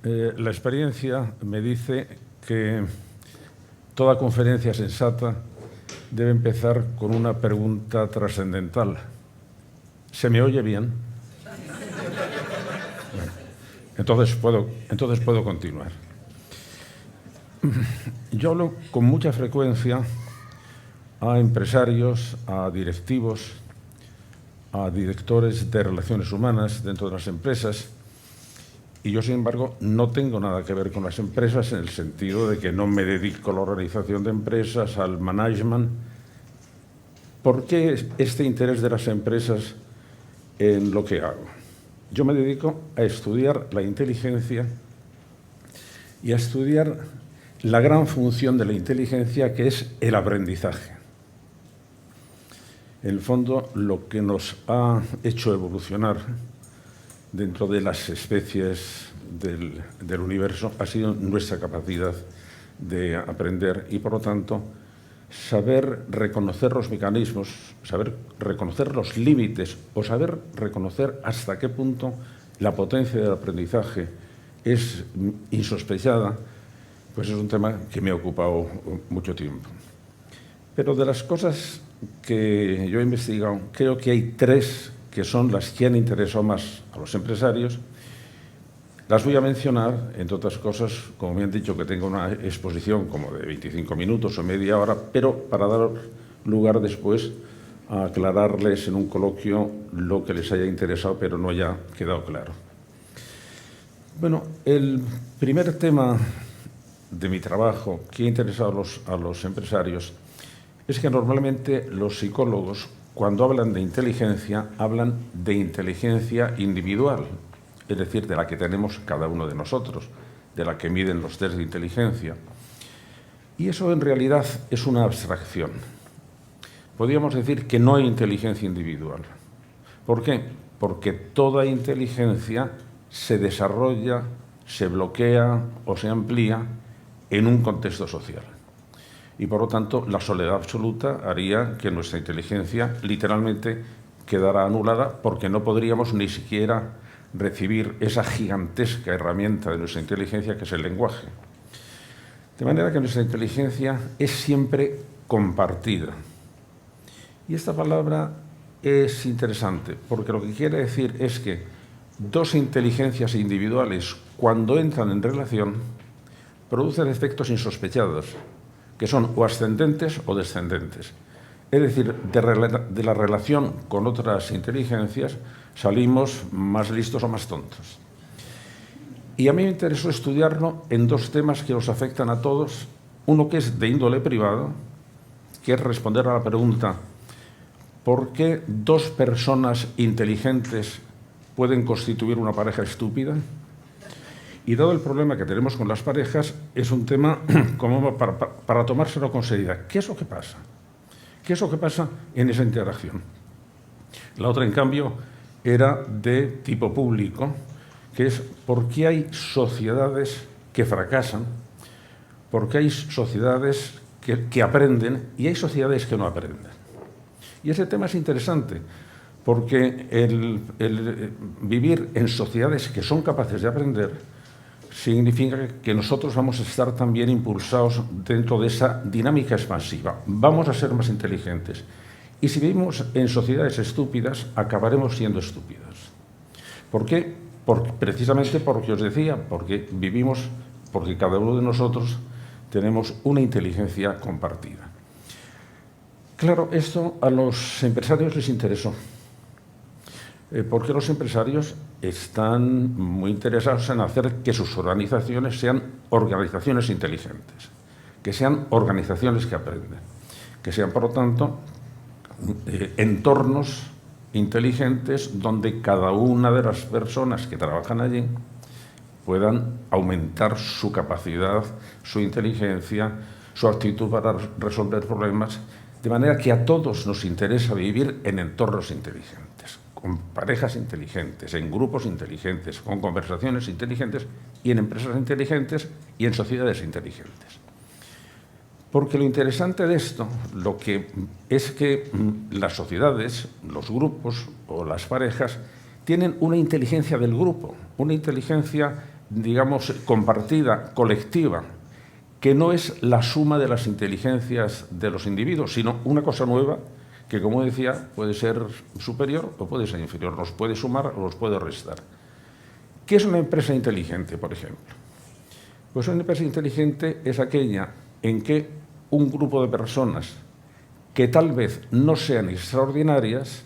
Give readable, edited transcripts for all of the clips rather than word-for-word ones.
La experiencia me dice que toda conferencia sensata debe empezar con una pregunta trascendental. ¿Se me oye bien? Bueno, entonces puedo continuar. Yo hablo con mucha frecuencia a empresarios, a directivos, a directores de relaciones humanas dentro de las empresas, y yo, sin embargo, no tengo nada que ver con las empresas en el sentido de que no me dedico a la organización de empresas, al management. ¿Por qué este interés de las empresas en lo que hago? Yo me dedico a estudiar la inteligencia y a estudiar la gran función de la inteligencia, que es el aprendizaje. En el fondo, lo que nos ha hecho evolucionar dentro de las especies del universo ha sido nuestra capacidad de aprender y, por lo tanto, saber reconocer los mecanismos, saber reconocer los límites o saber reconocer hasta qué punto la potencia del aprendizaje es insospechada, pues es un tema que me ha ocupado mucho tiempo. Pero de las cosas que yo he investigado, creo que hay tres que son las que han interesado más a los empresarios. Las voy a mencionar, entre otras cosas, como me han dicho que tengo una exposición como de 25 minutos o media hora, pero para dar lugar después a aclararles en un coloquio lo que les haya interesado, pero no haya quedado claro. Bueno, el primer tema de mi trabajo que ha interesado a los empresarios es que normalmente los psicólogos, cuando hablan de inteligencia, hablan de inteligencia individual, es decir, de la que tenemos cada uno de nosotros, de la que miden los test de inteligencia. Y eso en realidad es una abstracción. Podríamos decir que no hay inteligencia individual. ¿Por qué? Porque toda inteligencia se desarrolla, se bloquea o se amplía en un contexto social. Y, por lo tanto, la soledad absoluta haría que nuestra inteligencia literalmente quedara anulada, porque no podríamos ni siquiera recibir esa gigantesca herramienta de nuestra inteligencia que es el lenguaje. De manera que nuestra inteligencia es siempre compartida. Y esta palabra es interesante, porque lo que quiere decir es que dos inteligencias individuales, cuando entran en relación, producen efectos insospechados, que son o ascendentes o descendentes. Es decir, de la relación con otras inteligencias salimos más listos o más tontos. Y a mí me interesó estudiarlo en dos temas que nos afectan a todos. Uno que es de índole privado, que es responder a la pregunta ¿por qué dos personas inteligentes pueden constituir una pareja estúpida? Y dado el problema que tenemos con las parejas, es un tema como para tomárselo con seriedad. ¿Qué es lo que pasa? ¿Qué es lo que pasa en esa interacción? La otra, en cambio, era de tipo público, que es por qué hay sociedades que fracasan, por qué hay sociedades que aprenden y hay sociedades que no aprenden. Y ese tema es interesante, porque el vivir en sociedades que son capaces de aprender significa que nosotros vamos a estar también impulsados dentro de esa dinámica expansiva. Vamos a ser más inteligentes. Y si vivimos en sociedades estúpidas, acabaremos siendo estúpidos. ¿Por qué? Precisamente porque os decía, porque cada uno de nosotros tenemos una inteligencia compartida. Claro, esto a los empresarios les interesó. Porque los empresarios están muy interesados en hacer que sus organizaciones sean organizaciones inteligentes, que sean organizaciones que aprenden, que sean, por lo tanto, entornos inteligentes donde cada una de las personas que trabajan allí puedan aumentar su capacidad, su inteligencia, su actitud para resolver problemas, de manera que a todos nos interesa vivir en entornos inteligentes, con parejas inteligentes, en grupos inteligentes, con conversaciones inteligentes y en empresas inteligentes y en sociedades inteligentes. Porque lo interesante de esto es que las sociedades, los grupos o las parejas tienen una inteligencia del grupo, una inteligencia digamos, compartida, colectiva, que no es la suma de las inteligencias de los individuos, sino una cosa nueva que, como decía, puede ser superior o puede ser inferior, los puede sumar o los puede restar. ¿Qué es una empresa inteligente, por ejemplo? Pues una empresa inteligente es aquella en que un grupo de personas que tal vez no sean extraordinarias,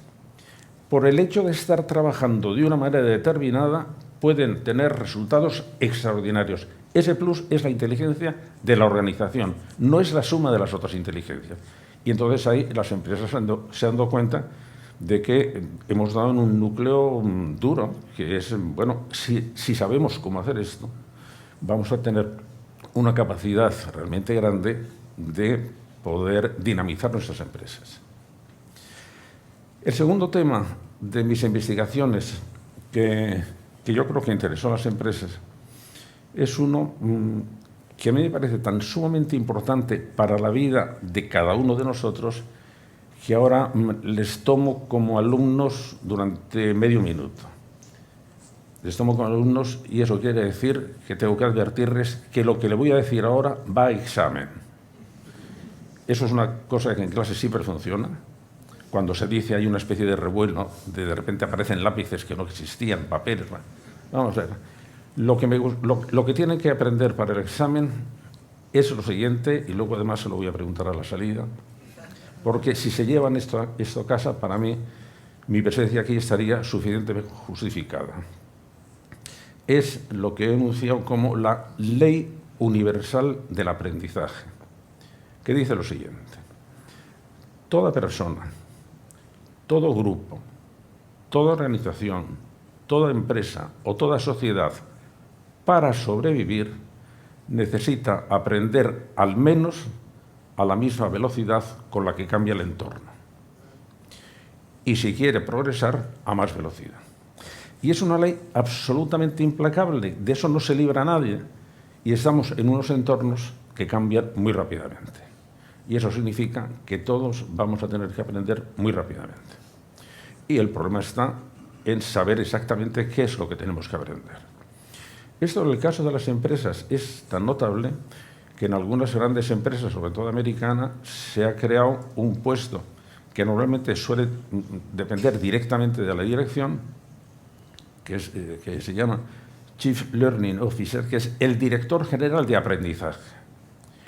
por el hecho de estar trabajando de una manera determinada, pueden tener resultados extraordinarios. Ese plus es la inteligencia de la organización, no es la suma de las otras inteligencias. Y entonces ahí las empresas se han dado cuenta de que hemos dado en un núcleo duro, que es, bueno, si sabemos cómo hacer esto, vamos a tener una capacidad realmente grande de poder dinamizar nuestras empresas. El segundo tema de mis investigaciones que yo creo que interesó a las empresas es uno que a mí me parece tan sumamente importante para la vida de cada uno de nosotros que ahora les tomo como alumnos durante medio minuto. Les tomo como alumnos y eso quiere decir que tengo que advertirles que lo que le voy a decir ahora va a examen. Eso es una cosa que en clase siempre funciona. Cuando se dice hay una especie de revuelo, de repente aparecen lápices que no existían, papeles. Vamos a ver. Lo que tienen que aprender para el examen es lo siguiente, y luego además se lo voy a preguntar a la salida, porque si se llevan esto a casa, para mí, mi presencia aquí estaría suficientemente justificada. Es lo que he enunciado como la ley universal del aprendizaje, que dice lo siguiente: toda persona, todo grupo, toda organización, toda empresa o toda sociedad, para sobrevivir, necesita aprender al menos a la misma velocidad con la que cambia el entorno. Y si quiere progresar, a más velocidad. Y es una ley absolutamente implacable, de eso no se libra nadie, y estamos en unos entornos que cambian muy rápidamente. Y eso significa que todos vamos a tener que aprender muy rápidamente. Y el problema está en saber exactamente qué es lo que tenemos que aprender. Esto en el caso de las empresas es tan notable que en algunas grandes empresas, sobre todo americanas, se ha creado un puesto que normalmente suele depender directamente de la dirección, que se llama Chief Learning Officer, que es el director general de aprendizaje.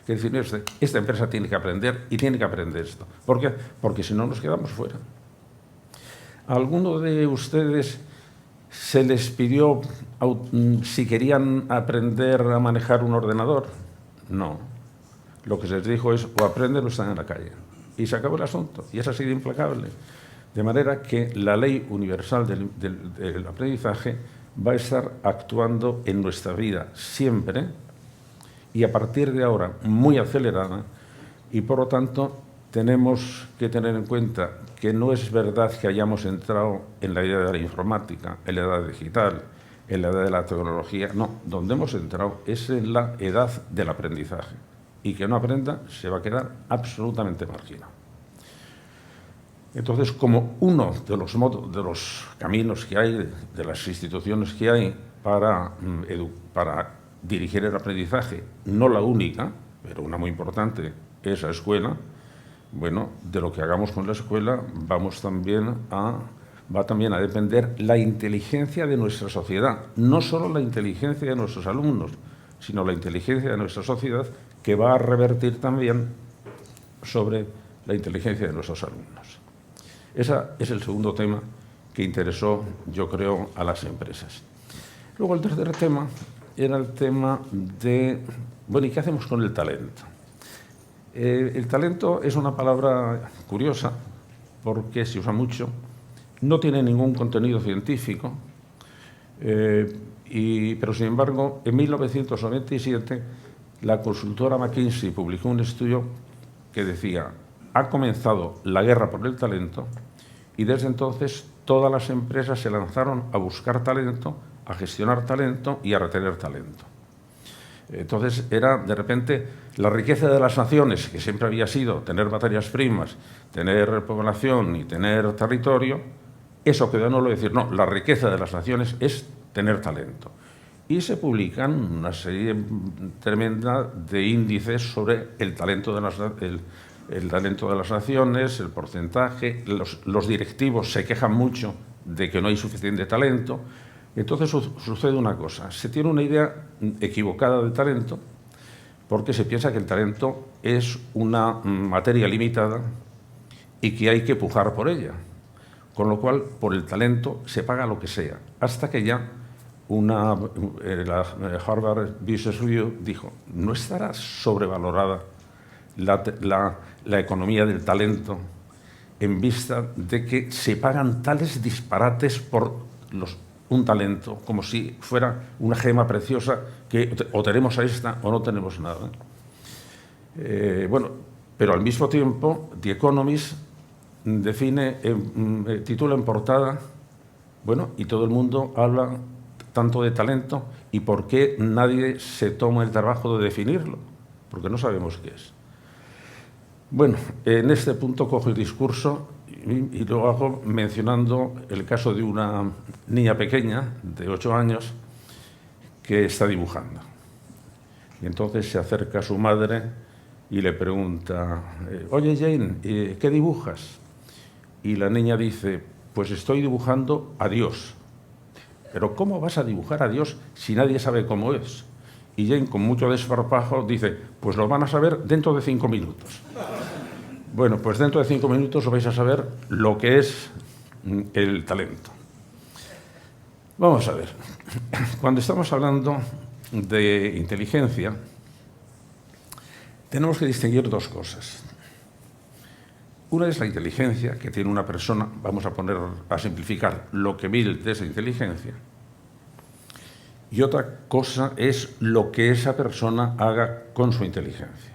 Es decir, esta empresa tiene que aprender y tiene que aprender esto. ¿Por qué? Porque si no nos quedamos fuera. ¿A alguno de ustedes se les pidió si querían aprender a manejar un ordenador? No. Lo que se les dijo es o aprenden o están en la calle. Y se acabó el asunto. Y es así de implacable. De manera que la ley universal del aprendizaje va a estar actuando en nuestra vida siempre y a partir de ahora muy acelerada, y por lo tanto tenemos que tener en cuenta que no es verdad que hayamos entrado en la edad de la informática, en la edad digital, en la edad de la tecnología. No, donde hemos entrado es en la edad del aprendizaje. Y que no aprenda se va a quedar absolutamente marginado. Entonces, como uno de los caminos que hay, de las instituciones que hay para dirigir el aprendizaje, no la única, pero una muy importante, es la escuela, bueno, de lo que hagamos con la escuela va también a depender la inteligencia de nuestra sociedad, no solo la inteligencia de nuestros alumnos, sino la inteligencia de nuestra sociedad, que va a revertir también sobre la inteligencia de nuestros alumnos. Ese es el segundo tema que interesó, yo creo, a las empresas. Luego el tercer tema era el tema de, bueno, ¿y qué hacemos con el talento? El talento es una palabra curiosa porque se usa mucho, no tiene ningún contenido científico, pero sin embargo, en 1997 la consultora McKinsey publicó un estudio que decía: ha comenzado la guerra por el talento, y desde entonces todas las empresas se lanzaron a buscar talento, a gestionar talento y a retener talento. Entonces era, de repente, la riqueza de las naciones, que siempre había sido tener materias primas, tener población y tener territorio, eso quedó en lo de decir, no, la riqueza de las naciones es tener talento. y se publican una serie tremenda de índices sobre el talento de las naciones, el porcentaje. Los directivos se quejan mucho de que no hay suficiente talento. Entonces sucede una cosa, se tiene una idea equivocada de talento porque se piensa que el talento es una materia limitada y que hay que pujar por ella. Con lo cual, por el talento se paga lo que sea, hasta que ya la Harvard Business Review dijo, ¿no estará sobrevalorada la economía del talento en vista de que se pagan tales disparates por un talento, como si fuera una gema preciosa que o tenemos a esta o no tenemos nada? Bueno, pero al mismo tiempo, The Economist titula en portada, bueno, y todo el mundo habla tanto de talento, ¿y por qué nadie se toma el trabajo de definirlo? Porque no sabemos qué es. Bueno, en este punto cojo el discurso y lo hago mencionando el caso de una niña pequeña de 8 años que está dibujando. Y entonces se acerca a su madre y le pregunta, oye Jane, ¿qué dibujas? Y la niña dice, pues estoy dibujando a Dios. ¿Pero cómo vas a dibujar a Dios si nadie sabe cómo es? Y Jane, con mucho desparpajo, dice, pues lo van a saber dentro de 5 minutos. Bueno, pues dentro de 5 minutos vais a saber lo que es el talento. Vamos a ver, cuando estamos hablando de inteligencia, tenemos que distinguir dos cosas. Una es la inteligencia que tiene una persona, vamos a simplificar lo que Mill es inteligencia, y otra cosa es lo que esa persona haga con su inteligencia.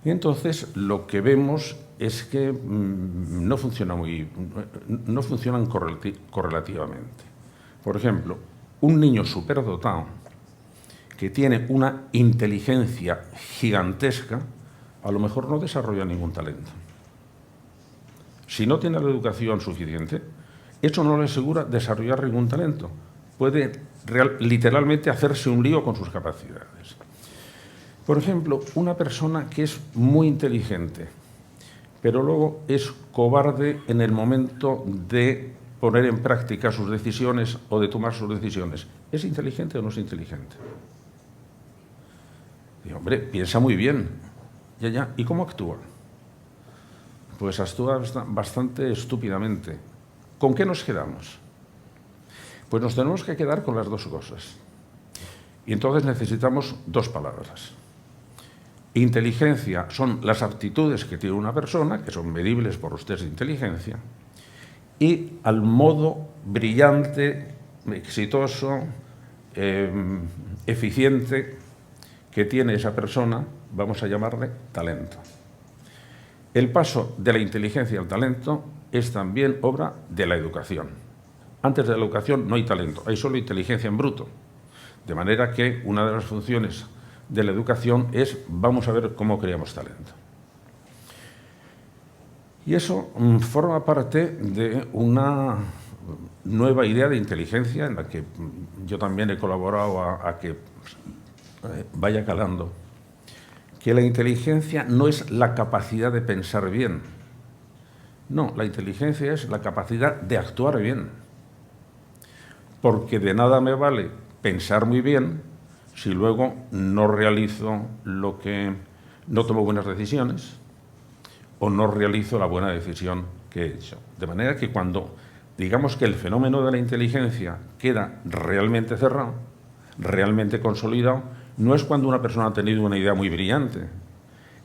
Y entonces lo que vemos es que no funcionan correlativamente. Por ejemplo, un niño superdotado que tiene una inteligencia gigantesca, a lo mejor no desarrolla ningún talento. Si no tiene la educación suficiente, eso no le asegura desarrollar ningún talento. Puede literalmente hacerse un lío con sus capacidades. Por ejemplo, una persona que es muy inteligente, pero luego es cobarde en el momento de poner en práctica sus decisiones o de tomar sus decisiones. ¿Es inteligente o no es inteligente? Y, hombre, piensa muy bien. Ya. ¿Y cómo actúa? Pues actúa bastante estúpidamente. ¿Con qué nos quedamos? Pues nos tenemos que quedar con las dos cosas. Y entonces necesitamos dos palabras. Inteligencia son las aptitudes que tiene una persona, que son medibles por los test de inteligencia, y al modo brillante, exitoso, eficiente que tiene esa persona, vamos a llamarle talento. El paso de la inteligencia al talento es también obra de la educación. Antes de la educación no hay talento, hay solo inteligencia en bruto. De manera que una de las funciones de la educación es, vamos a ver cómo creamos talento. Y eso forma parte de una nueva idea de inteligencia en la que yo también he colaborado a que vaya calando, que la inteligencia no es la capacidad de pensar bien. No, la inteligencia es la capacidad de actuar bien. Porque de nada me vale pensar muy bien si luego no realizo no tomo buenas decisiones o no realizo la buena decisión que he hecho. De manera que cuando digamos que el fenómeno de la inteligencia queda realmente cerrado, realmente consolidado, no es cuando una persona ha tenido una idea muy brillante,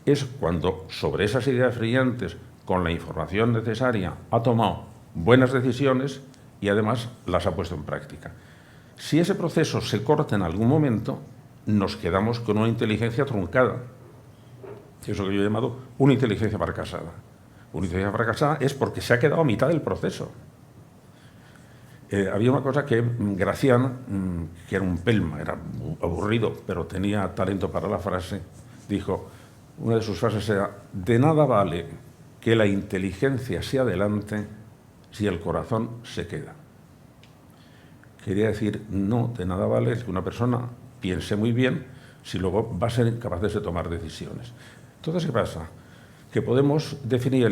es cuando sobre esas ideas brillantes, con la información necesaria, ha tomado buenas decisiones y además las ha puesto en práctica. Si ese proceso se corta en algún momento, nos quedamos con una inteligencia truncada. Eso que yo he llamado una inteligencia fracasada. Una inteligencia fracasada es porque se ha quedado a mitad del proceso. Había una cosa que Gracián, que era un pelma, era aburrido, pero tenía talento para la frase, dijo, una de sus frases era, de nada vale que la inteligencia se adelante si el corazón se queda. quería decir, no, de nada vale que una persona piense muy bien si luego va a ser incapaz de tomar decisiones. Entonces, ¿qué pasa? Que podemos definir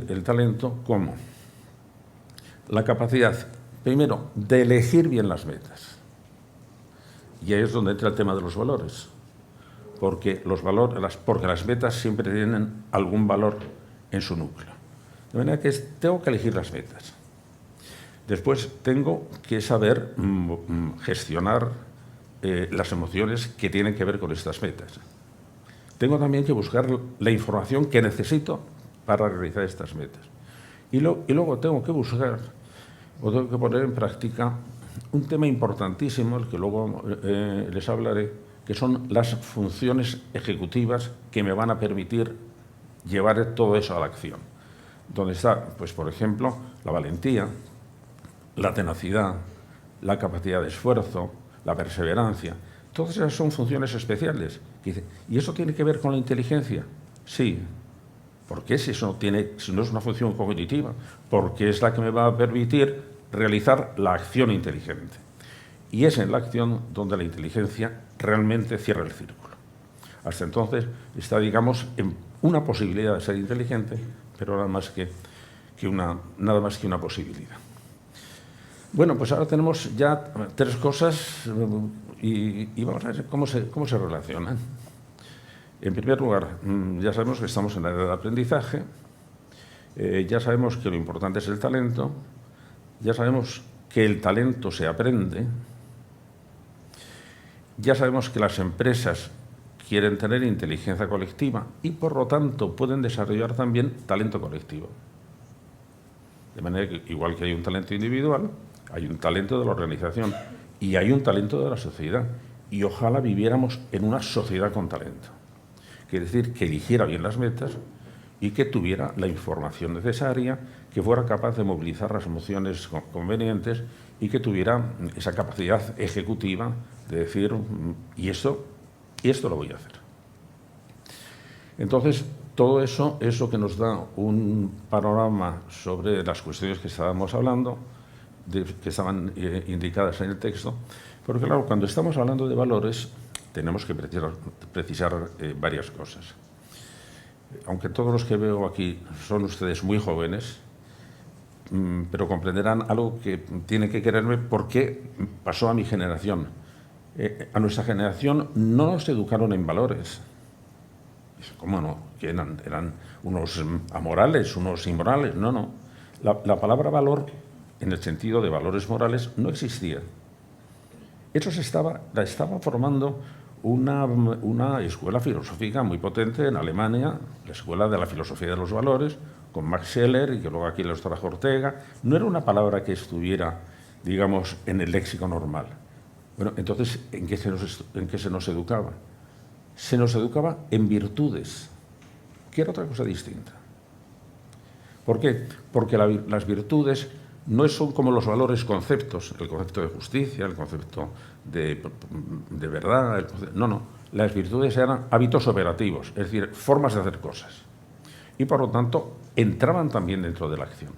el talento como la capacidad, primero, de elegir bien las metas. Y ahí es donde entra el tema de los valores. Porque las metas siempre tienen algún valor en su núcleo. De manera que tengo que elegir las metas. Después tengo que saber gestionar las emociones que tienen que ver con estas metas. Tengo también que buscar la información que necesito para realizar estas metas. Y luego tengo que buscar o tengo que poner en práctica un tema importantísimo, el que luego les hablaré, que son las funciones ejecutivas que me van a permitir llevar todo eso a la acción. Donde está, pues, por ejemplo, la valentía, la tenacidad, la capacidad de esfuerzo, la perseverancia. Todas esas son funciones especiales. ¿Y eso tiene que ver con la inteligencia? Sí. ¿Por qué si no es una función cognitiva? Porque es la que me va a permitir realizar la acción inteligente. Y es en la acción donde la inteligencia realmente cierra el círculo. Hasta entonces está, digamos, en una posibilidad de ser inteligente, pero nada más que una posibilidad. Bueno, pues ahora tenemos ya 3 cosas y vamos a ver cómo se relacionan. En primer lugar, ya sabemos que estamos en la edad de aprendizaje, ya sabemos que lo importante es el talento, ya sabemos que el talento se aprende, ya sabemos que las empresas quieren tener inteligencia colectiva y, por lo tanto, pueden desarrollar también talento colectivo. De manera que, igual que hay un talento individual, hay un talento de la organización y hay un talento de la sociedad. Y ojalá viviéramos en una sociedad con talento. Quiere decir, que eligiera bien las metas y que tuviera la información necesaria, que fuera capaz de movilizar las emociones convenientes y que tuviera esa capacidad ejecutiva de decir, y esto lo voy a hacer. Entonces, todo eso es lo que nos da un panorama sobre las cuestiones que estábamos hablando, que estaban indicadas en el texto, porque claro, cuando estamos hablando de valores, tenemos que precisar varias cosas. Aunque todos los que veo aquí son ustedes muy jóvenes, pero comprenderán algo que tienen que quererme porque pasó a mi generación. A nuestra generación no nos educaron en valores. ¿Cómo no? Que eran unos amorales, unos inmorales. No. La palabra valor, en el sentido de valores morales, no existía. Eso la estaba formando una escuela filosófica muy potente en Alemania, la Escuela de la Filosofía de los Valores, con Max Scheler, y que luego aquí los trajo Ortega. No era una palabra que estuviera, digamos, en el léxico normal. Bueno, entonces, ¿en qué se nos educaba? Se nos educaba en virtudes, que era otra cosa distinta. ¿Por qué? Porque las virtudes no son como los valores conceptos, el concepto de justicia, el concepto de verdad. No. Las virtudes eran hábitos operativos, es decir, formas de hacer cosas. Y por lo tanto, entraban también dentro de la acción.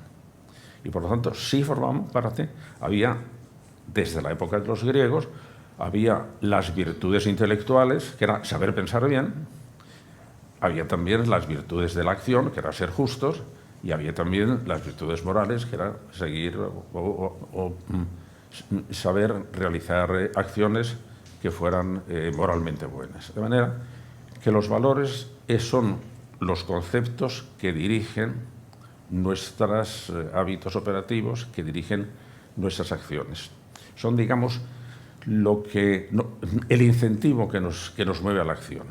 Y por lo tanto, sí formaban parte. Había, desde la época de los griegos, había las virtudes intelectuales, que era saber pensar bien. Había también las virtudes de la acción, que era ser justos. Y había también las virtudes morales, que era seguir o saber realizar acciones que fueran moralmente buenas. De manera que los valores son los conceptos que dirigen nuestros hábitos operativos, que dirigen nuestras acciones. Son, digamos, el incentivo que nos mueve a la acción.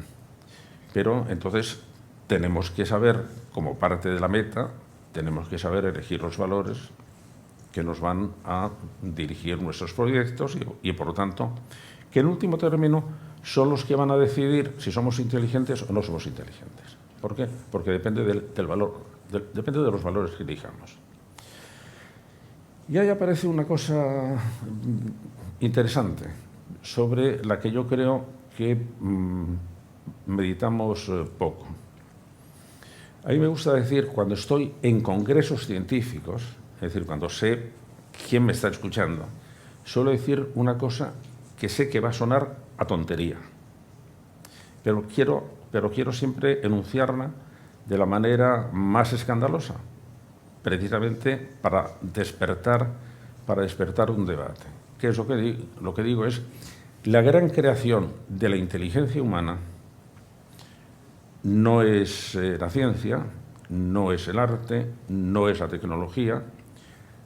Pero entonces tenemos que saber, como parte de la meta, tenemos que saber elegir los valores que nos van a dirigir nuestros proyectos y por lo tanto, que en último término son los que van a decidir si somos inteligentes o no somos inteligentes. ¿Por qué? Porque depende del valor, depende de los valores que elijamos. Y ahí aparece una cosa interesante sobre la que yo creo que meditamos poco. A mí me gusta decir, cuando estoy en congresos científicos, es decir, cuando sé quién me está escuchando, suelo decir una cosa que sé que va a sonar a tontería, pero quiero siempre enunciarla de la manera más escandalosa, precisamente para despertar un debate. ¿Qué es lo que digo? Es la gran creación de la inteligencia humana no es la ciencia, no es el arte, no es la tecnología.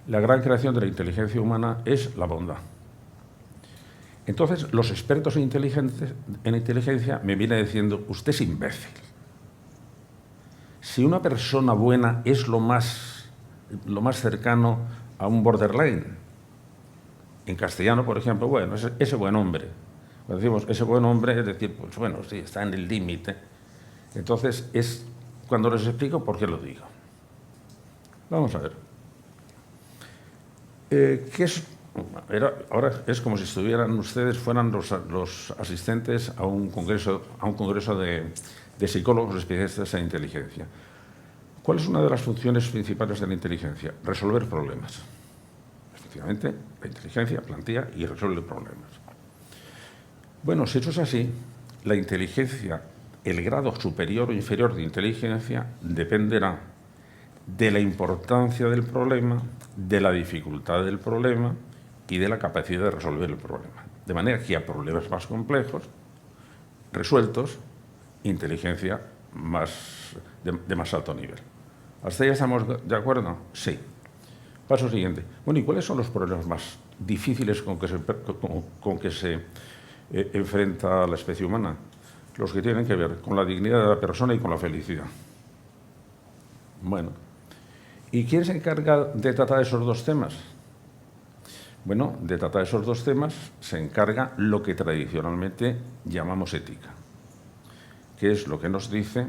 La gran creación de la inteligencia humana es la bondad. Entonces, los expertos en inteligencia me vienen diciendo, usted es imbécil. Si una persona buena es lo más cercano a un borderline, en castellano, por ejemplo, bueno, ese buen hombre. Cuando decimos ese buen hombre, es decir, pues bueno, sí, está en el límite. Entonces, es cuando les explico por qué lo digo. Vamos a ver. ¿Qué es? Ahora es como si fueran los asistentes a un congreso de psicólogos especialistas en inteligencia. ¿Cuál es una de las funciones principales de la inteligencia? Resolver problemas. Efectivamente, la inteligencia plantea y resuelve problemas. Bueno, si eso es así, la inteligencia, el grado superior o inferior de inteligencia dependerá de la importancia del problema, de la dificultad del problema y de la capacidad de resolver el problema. De manera que a problemas más complejos, resueltos, inteligencia de más alto nivel. ¿Hasta ahí estamos de acuerdo? Sí. Paso siguiente. Bueno, ¿y cuáles son los problemas más difíciles con que se enfrenta la especie humana? Los que tienen que ver con la dignidad de la persona y con la felicidad. Bueno, ¿y quién se encarga de tratar esos dos temas? Bueno, de tratar esos dos temas se encarga lo que tradicionalmente llamamos ética, que es lo que nos dice,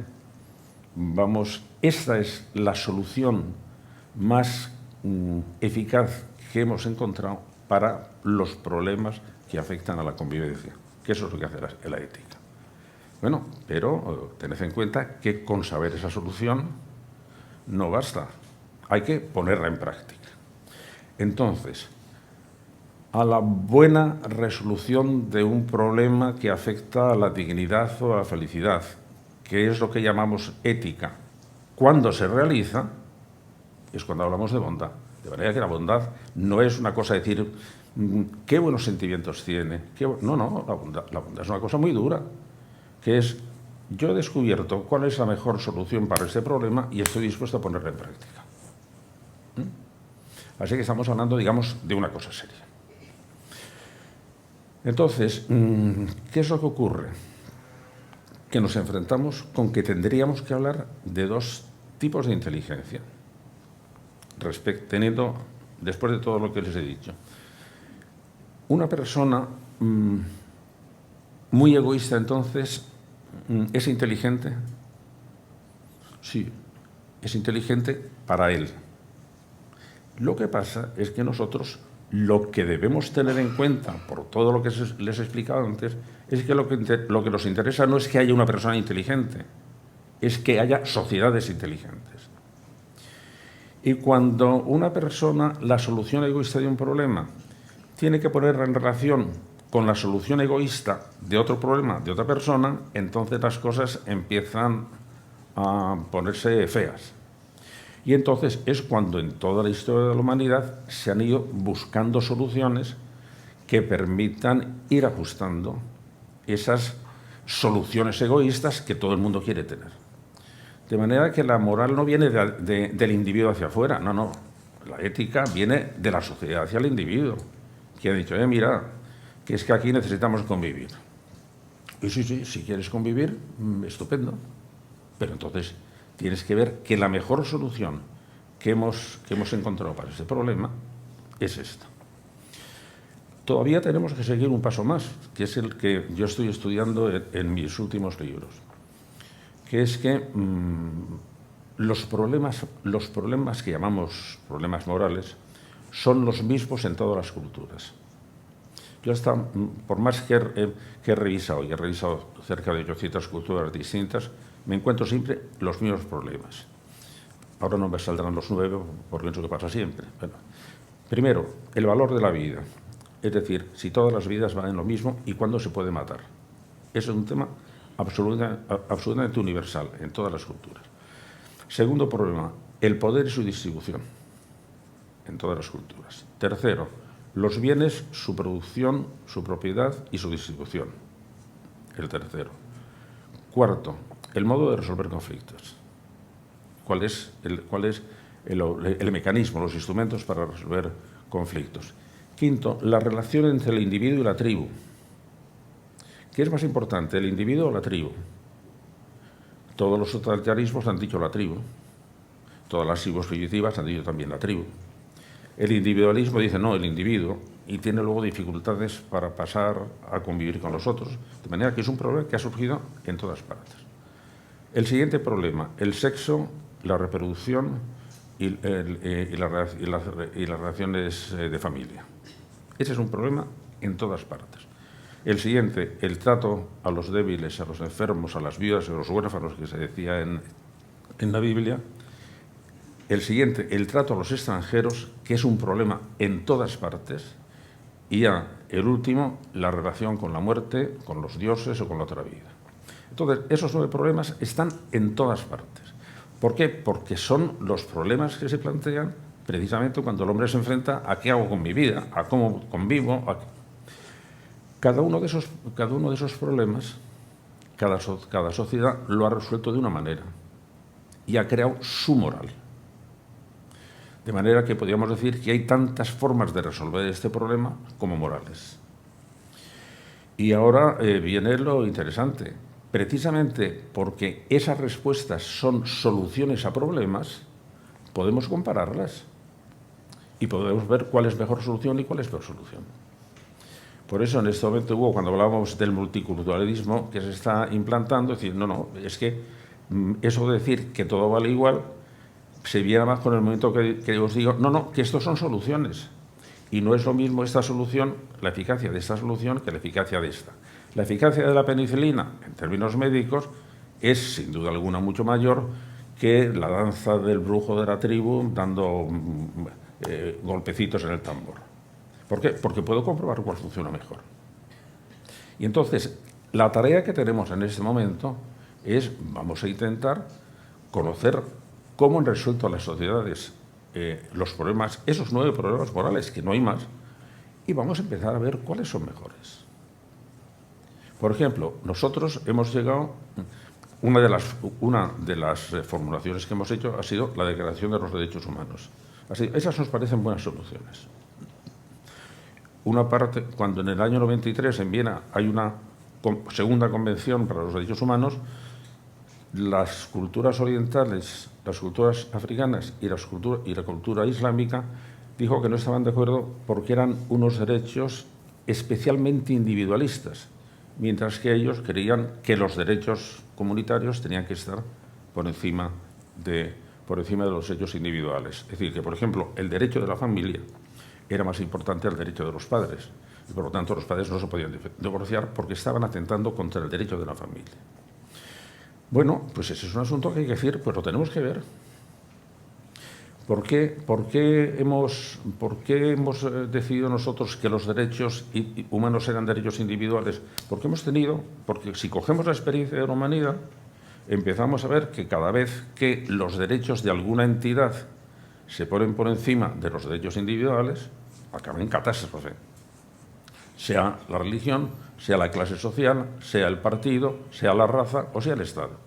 vamos, esta es la solución más eficaz que hemos encontrado para los problemas que afectan a la convivencia, que eso es lo que hace la ética. Bueno, pero tened en cuenta que con saber esa solución no basta, hay que ponerla en práctica. Entonces, a la buena resolución de un problema que afecta a la dignidad o a la felicidad, que es lo que llamamos ética, cuando se realiza, es cuando hablamos de bondad. De manera que la bondad no es una cosa de decir qué buenos sentimientos tiene. No, la bondad es una cosa muy dura, que es yo he descubierto cuál es la mejor solución para este problema y estoy dispuesto a ponerla en práctica. Así que estamos hablando, digamos, de una cosa seria. Entonces, ¿qué es lo que ocurre? Que nos enfrentamos con que tendríamos que hablar de dos tipos de inteligencia, teniendo, después de todo lo que les he dicho, una persona muy egoísta, entonces, ¿es inteligente? Sí, es inteligente para él. Lo que pasa es que nosotros lo que debemos tener en cuenta, por todo lo que les he explicado antes, es que lo que nos interesa no es que haya una persona inteligente, es que haya sociedades inteligentes. Y cuando una persona, la solución egoísta de un problema, tiene que ponerla en relación con la solución egoísta de otro problema, de otra persona, entonces las cosas empiezan a ponerse feas. Y entonces es cuando en toda la historia de la humanidad se han ido buscando soluciones que permitan ir ajustando esas soluciones egoístas que todo el mundo quiere tener. De manera que la moral no viene del individuo hacia afuera, no. La ética viene de la sociedad hacia el individuo, que ha dicho, mira, que es que aquí necesitamos convivir. Y sí, si quieres convivir, estupendo. Pero entonces tienes que ver que la mejor solución que hemos encontrado para este problema es esta. Todavía tenemos que seguir un paso más, que es el que yo estoy estudiando en mis últimos libros, que es que los problemas que llamamos problemas morales son los mismos en todas las culturas. Yo hasta, por más que he revisado, y he revisado cerca de 800 culturas distintas, me encuentro siempre los mismos problemas. Ahora no me saldrán los 9 porque es lo que pasa siempre. Primero, el valor de la vida. Es decir, si todas las vidas valen lo mismo y cuándo se puede matar. Ese es un tema absolutamente universal en todas las culturas. Segundo problema, el poder y su distribución en todas las culturas. Tercero, los bienes, su producción, su propiedad y su distribución. El tercero. Cuarto, el modo de resolver conflictos. ¿Cuál es el mecanismo, los instrumentos para resolver conflictos? Quinto, la relación entre el individuo y la tribu. ¿Qué es más importante, el individuo o la tribu? Todos los totalitarismos han dicho la tribu. Todas las tribus primitivas han dicho también la tribu. El individualismo dice no, el individuo, y tiene luego dificultades para pasar a convivir con los otros. De manera que es un problema que ha surgido en todas partes. El siguiente problema, el sexo, la reproducción y las relaciones de familia. Ese es un problema en todas partes. El siguiente, el trato a los débiles, a los enfermos, a las viudas, a los huérfanos, que se decía en la Biblia. El siguiente, el trato a los extranjeros, que es un problema en todas partes. Y ya, el último, la relación con la muerte, con los dioses o con la otra vida. Entonces, esos 9 problemas están en todas partes. ¿Por qué? Porque son los problemas que se plantean precisamente cuando el hombre se enfrenta a qué hago con mi vida, a cómo convivo. Cada uno de esos problemas, cada sociedad lo ha resuelto de una manera y ha creado su moral. De manera que podríamos decir que hay tantas formas de resolver este problema como morales. Y ahora viene lo interesante. Precisamente porque esas respuestas son soluciones a problemas, podemos compararlas y podemos ver cuál es mejor solución y cuál es peor solución. Por eso en este momento hubo, cuando hablábamos del multiculturalismo que se está implantando, decir, no, es que eso de decir que todo vale igual, se viene más con el momento que os digo, no, que estos son soluciones. Y no es lo mismo esta solución, la eficacia de esta solución, que la eficacia de esta. La eficacia de la penicilina, en términos médicos, es sin duda alguna mucho mayor que la danza del brujo de la tribu dando golpecitos en el tambor. ¿Por qué? Porque puedo comprobar cuál funciona mejor. Y entonces, la tarea que tenemos en este momento es, vamos a intentar conocer cómo han resuelto las sociedades los problemas, esos 9 problemas morales, que no hay más, y vamos a empezar a ver cuáles son mejores. Por ejemplo, nosotros hemos llegado, una de las formulaciones que hemos hecho ha sido la Declaración de los Derechos Humanos. Así, esas nos parecen buenas soluciones. Una parte, cuando en el año 93 en Viena hay una segunda convención para los derechos humanos, las culturas orientales, las culturas africanas y la cultura islámica dijo que no estaban de acuerdo porque eran unos derechos especialmente individualistas, mientras que ellos creían que los derechos comunitarios tenían que estar por encima de los derechos individuales. Es decir, que, por ejemplo, el derecho de la familia era más importante al derecho de los padres, y por lo tanto los padres no se podían divorciar porque estaban atentando contra el derecho de la familia. Bueno, pues ese es un asunto que hay que decir, pues lo tenemos que ver. ¿Por qué hemos decidido nosotros que los derechos humanos eran derechos individuales? Porque si cogemos la experiencia de la humanidad, empezamos a ver que cada vez que los derechos de alguna entidad se ponen por encima de los derechos individuales, acaba en catástrofe. Sea la religión, sea la clase social, sea el partido, sea la raza o sea el Estado.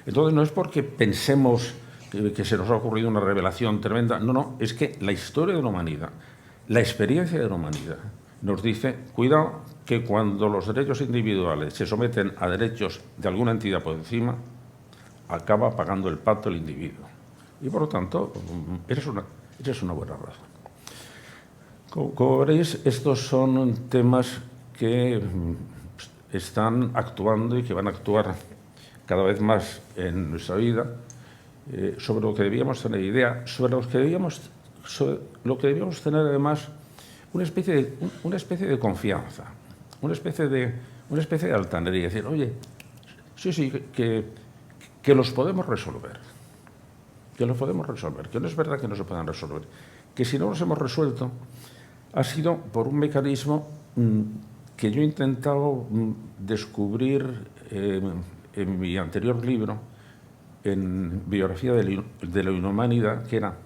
Entonces no es porque pensemos que se nos ha ocurrido una revelación tremenda, no, es que la historia de la humanidad, la experiencia de la humanidad nos dice, cuidado, que cuando los derechos individuales se someten a derechos de alguna entidad por encima, acaba pagando el pato el individuo. Y por lo tanto, esa es una buena razón. Como veréis, estos son temas que están actuando y que van a actuar cada vez más en nuestra vida, sobre lo que debíamos tener idea, sobre lo que debíamos tener además una especie de confianza, una especie de altanería, decir, oye, sí, que los podemos resolver, que no es verdad que no se puedan resolver, que si no los hemos resuelto ha sido por un mecanismo que yo he intentado descubrir en mi anterior libro, en Biografía de la Humanidad, que era: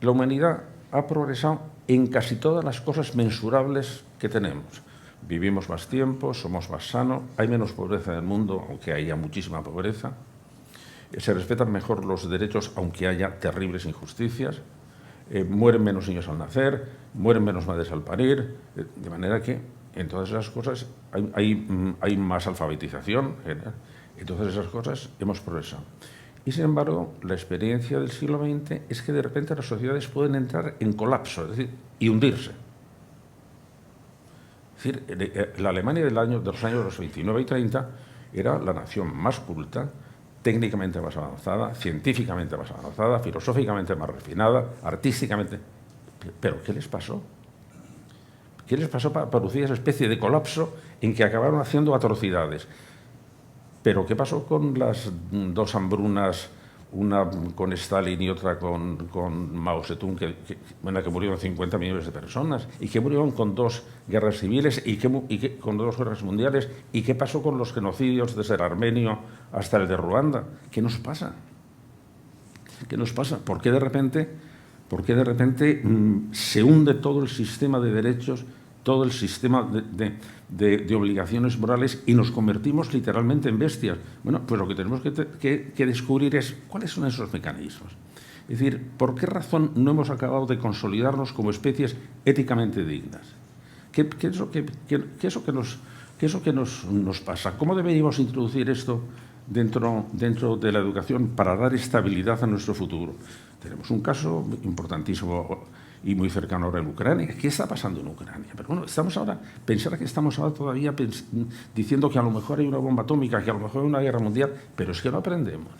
la humanidad ha progresado en casi todas las cosas mensurables que tenemos. Vivimos más tiempo, somos más sanos, hay menos pobreza en el mundo, aunque haya muchísima pobreza, se respetan mejor los derechos, aunque haya terribles injusticias, mueren menos niños al nacer, mueren menos madres al parir, de manera que en todas esas cosas hay más alfabetización, en todas esas cosas hemos progresado. Y, sin embargo, la experiencia del siglo XX es que de repente las sociedades pueden entrar en colapso, es decir, y hundirse. Es decir, la Alemania de los años 29 y 30 era la nación más culta, técnicamente más avanzada, científicamente más avanzada, filosóficamente más refinada, artísticamente. ¿Pero qué les pasó? ¿Qué les pasó para producir esa especie de colapso en que acabaron haciendo atrocidades? ¿Pero qué pasó con las dos hambrunas, una con Stalin y otra con Mao Zedong, en la que murieron 50 millones de personas, y que murieron con dos guerras civiles y con dos guerras mundiales? ¿Y qué pasó con los genocidios desde el armenio hasta el de Ruanda? ¿Qué nos pasa? ¿Qué nos pasa? ¿Por qué de repente se hunde todo el sistema de derechos, todo el sistema de obligaciones morales, y nos convertimos literalmente en bestias? Bueno, pues lo que tenemos que descubrir es cuáles son esos mecanismos. Es decir, ¿por qué razón no hemos acabado de consolidarnos como especies éticamente dignas? ¿Qué es lo que nos pasa? ¿Cómo deberíamos introducir esto dentro de la educación para dar estabilidad a nuestro futuro? Tenemos un caso importantísimo y muy cercano ahora en Ucrania. ¿Qué está pasando en Ucrania? Pero bueno, pensar que estamos ahora todavía diciendo que a lo mejor hay una bomba atómica, que a lo mejor hay una guerra mundial, pero es que no aprendemos.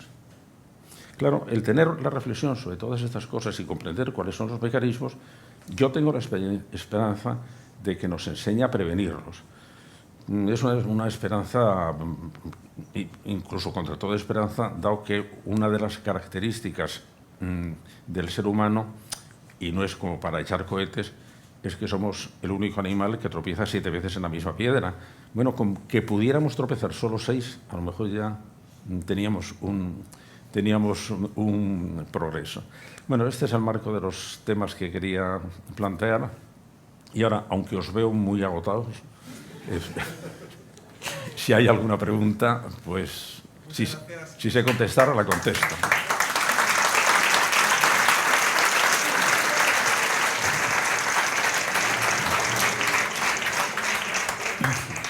Claro, el tener la reflexión sobre todas estas cosas y comprender cuáles son los mecanismos, yo tengo la esperanza de que nos enseñe a prevenirlos. Es una esperanza, incluso contra toda esperanza, dado que una de las características del ser humano, y no es como para echar cohetes, es que somos el único animal que tropieza 7 veces en la misma piedra. Bueno, con que pudiéramos tropezar solo 6, a lo mejor ya teníamos un progreso. Bueno, este es el marco de los temas que quería plantear. Y ahora, aunque os veo muy agotados, si hay alguna pregunta, pues si sé contestar, la contesto.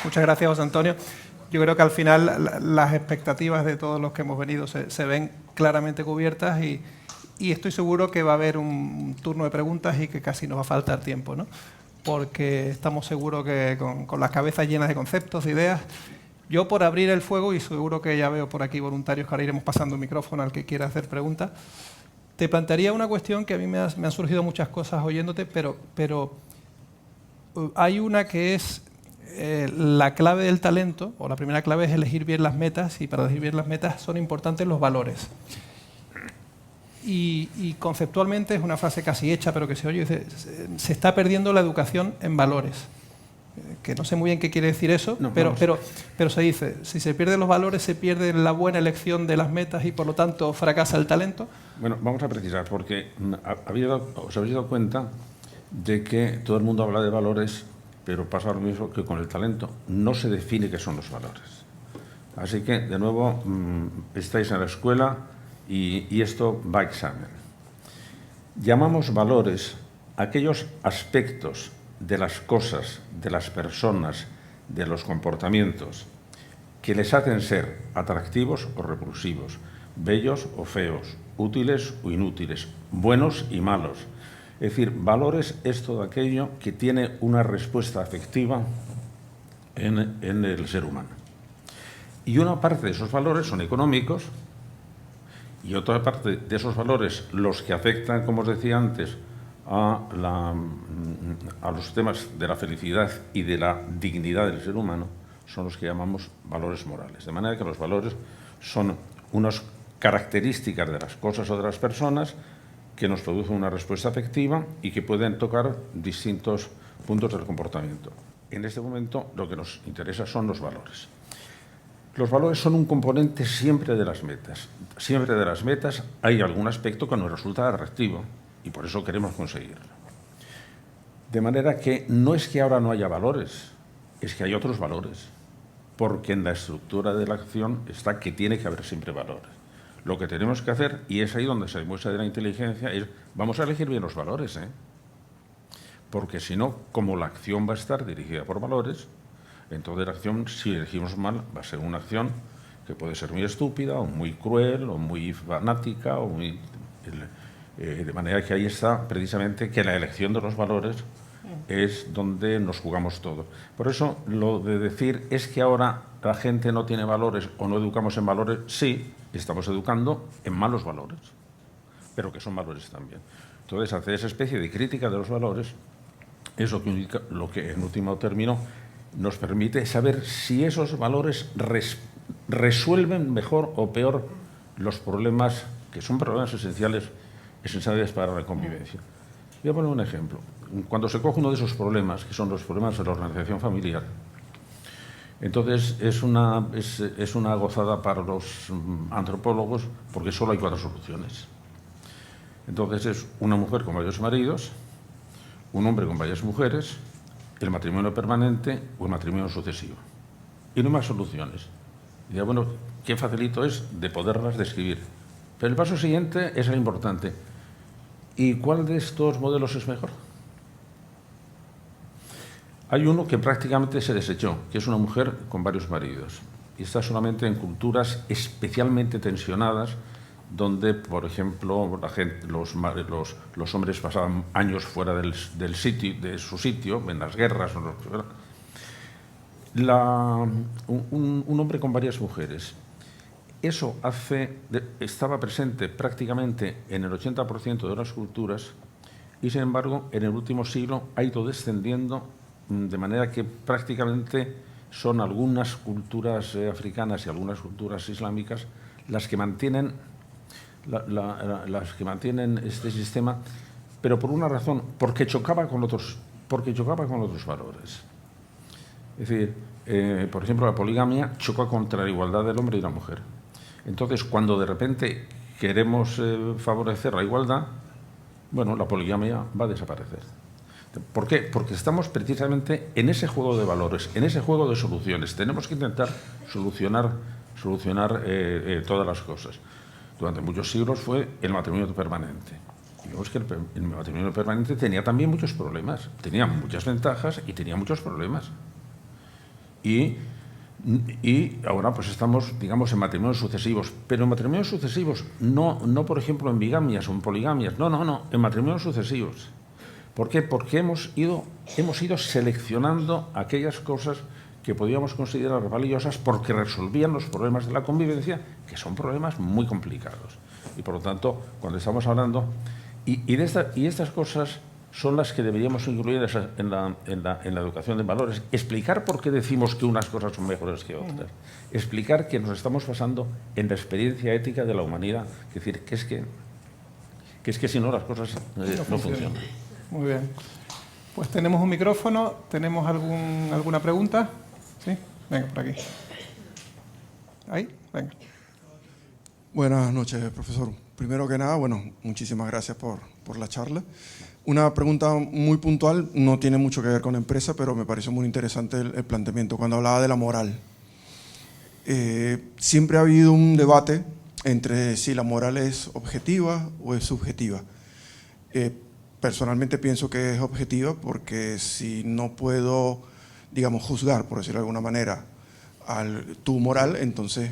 Muchas gracias, José Antonio. Yo creo que al final las expectativas de todos los que hemos venido se ven claramente cubiertas y estoy seguro que va a haber un turno de preguntas y que casi nos va a faltar tiempo, ¿no? Porque estamos seguros que con las cabezas llenas de conceptos, de ideas. Yo, por abrir el fuego, y seguro que ya veo por aquí voluntarios que ahora iremos pasando el micrófono al que quiera hacer preguntas, te plantearía una cuestión que a mí me han surgido muchas cosas oyéndote, pero hay una que es la clave del talento, o la primera clave es elegir bien las metas, y para elegir bien las metas son importantes los valores. Y conceptualmente es una frase casi hecha, pero que se oye, se está perdiendo la educación en valores. Que no sé muy bien qué quiere decir eso, no, pero se dice, si se pierden los valores, se pierde la buena elección de las metas y por lo tanto fracasa el talento. Bueno, vamos a precisar, porque os habéis dado cuenta de que todo el mundo habla de valores, pero pasa lo mismo que con el talento. No se define qué son los valores. Así que, de nuevo, estáis en la escuela y esto va a examen. Llamamos valores aquellos aspectos de las cosas, de las personas, de los comportamientos, que les hacen ser atractivos o repulsivos, bellos o feos, útiles o inútiles, buenos y malos. Es decir, valores es todo aquello que tiene una respuesta afectiva en el ser humano. Y una parte de esos valores son económicos y otra parte de esos valores, los que afectan, como os decía antes, a los temas de la felicidad y de la dignidad del ser humano, son los que llamamos valores morales. De manera que los valores son unas características de las cosas o de las personas que nos producen una respuesta afectiva y que pueden tocar distintos puntos del comportamiento. En este momento lo que nos interesa son los valores. Los valores son un componente siempre de las metas. Siempre de las metas hay algún aspecto que nos resulta atractivo y por eso queremos conseguirlo. De manera que no es que ahora no haya valores, es que hay otros valores, porque en la estructura de la acción está que tiene que haber siempre valores. Lo que tenemos que hacer, y es ahí donde se demuestra de la inteligencia, es vamos a elegir bien los valores, porque si no, como la acción va a estar dirigida por valores, entonces la acción, si elegimos mal, va a ser una acción que puede ser muy estúpida, o muy cruel, o muy fanática, o muy... de manera que ahí está precisamente que la elección de los valores es donde nos jugamos todo. Por eso, lo de decir es que ahora la gente no tiene valores o no educamos en valores, sí, estamos educando en malos valores, pero que son valores también. Entonces, hacer esa especie de crítica de los valores es lo que en último término nos permite saber si esos valores resuelven mejor o peor los problemas, que son problemas esenciales para la convivencia. Voy a poner un ejemplo. Cuando se coge uno de esos problemas, que son los problemas de la organización familiar, entonces es una gozada para los antropólogos porque solo hay 4 soluciones. Entonces es una mujer con varios maridos, un hombre con varias mujeres, el matrimonio permanente o el matrimonio sucesivo. Y no hay más soluciones. Y ya, bueno, qué facilito es de poderlas describir. Pero el paso siguiente es el importante. ¿Y cuál de estos modelos es mejor? Hay uno que prácticamente se desechó, que es una mujer con varios maridos. Y está solamente en culturas especialmente tensionadas, donde, por ejemplo, los hombres pasaban años fuera de su sitio, en las guerras. Un hombre con varias mujeres. Eso estaba presente prácticamente en el 80% de las culturas y, sin embargo, en el último siglo ha ido descendiendo de manera que prácticamente son algunas culturas africanas y algunas culturas islámicas las que mantienen este sistema, pero por una razón, porque chocaba con otros valores. Es decir, por ejemplo, la poligamia choca contra la igualdad del hombre y la mujer. Entonces, cuando de repente queremos favorecer la igualdad, bueno, la poligamia va a desaparecer. ¿Por qué? Porque estamos precisamente en ese juego de valores, en ese juego de soluciones. Tenemos que intentar solucionar todas las cosas. Durante muchos siglos fue el matrimonio permanente. Y luego es que el matrimonio permanente tenía también muchos problemas. Tenía muchas ventajas y tenía muchos problemas. Y ahora pues estamos, digamos, en matrimonios sucesivos. Pero en matrimonios sucesivos, no por ejemplo en bigamias o en poligamias. No, en matrimonios sucesivos. ¿Por qué? Porque hemos ido seleccionando aquellas cosas que podíamos considerar valiosas porque resolvían los problemas de la convivencia, que son problemas muy complicados. Y por lo tanto, cuando estamos hablando... Y estas cosas son las que deberíamos incluir en la educación de valores. Explicar por qué decimos que unas cosas son mejores que otras. Explicar que nos estamos basando en la experiencia ética de la humanidad. Es decir, que es que si no las cosas no funcionan. Muy bien. Pues tenemos un micrófono. ¿Tenemos alguna pregunta? ¿Sí? Venga, por aquí. Ahí, venga. Buenas noches, profesor. Primero que nada, bueno, muchísimas gracias por la charla. Una pregunta muy puntual, no tiene mucho que ver con empresa, pero me pareció muy interesante el planteamiento. Cuando hablaba de la moral, siempre ha habido un debate entre si la moral es objetiva o es subjetiva. Personalmente pienso que es objetiva porque si no puedo, digamos, juzgar, por decirlo de alguna manera, tu moral, entonces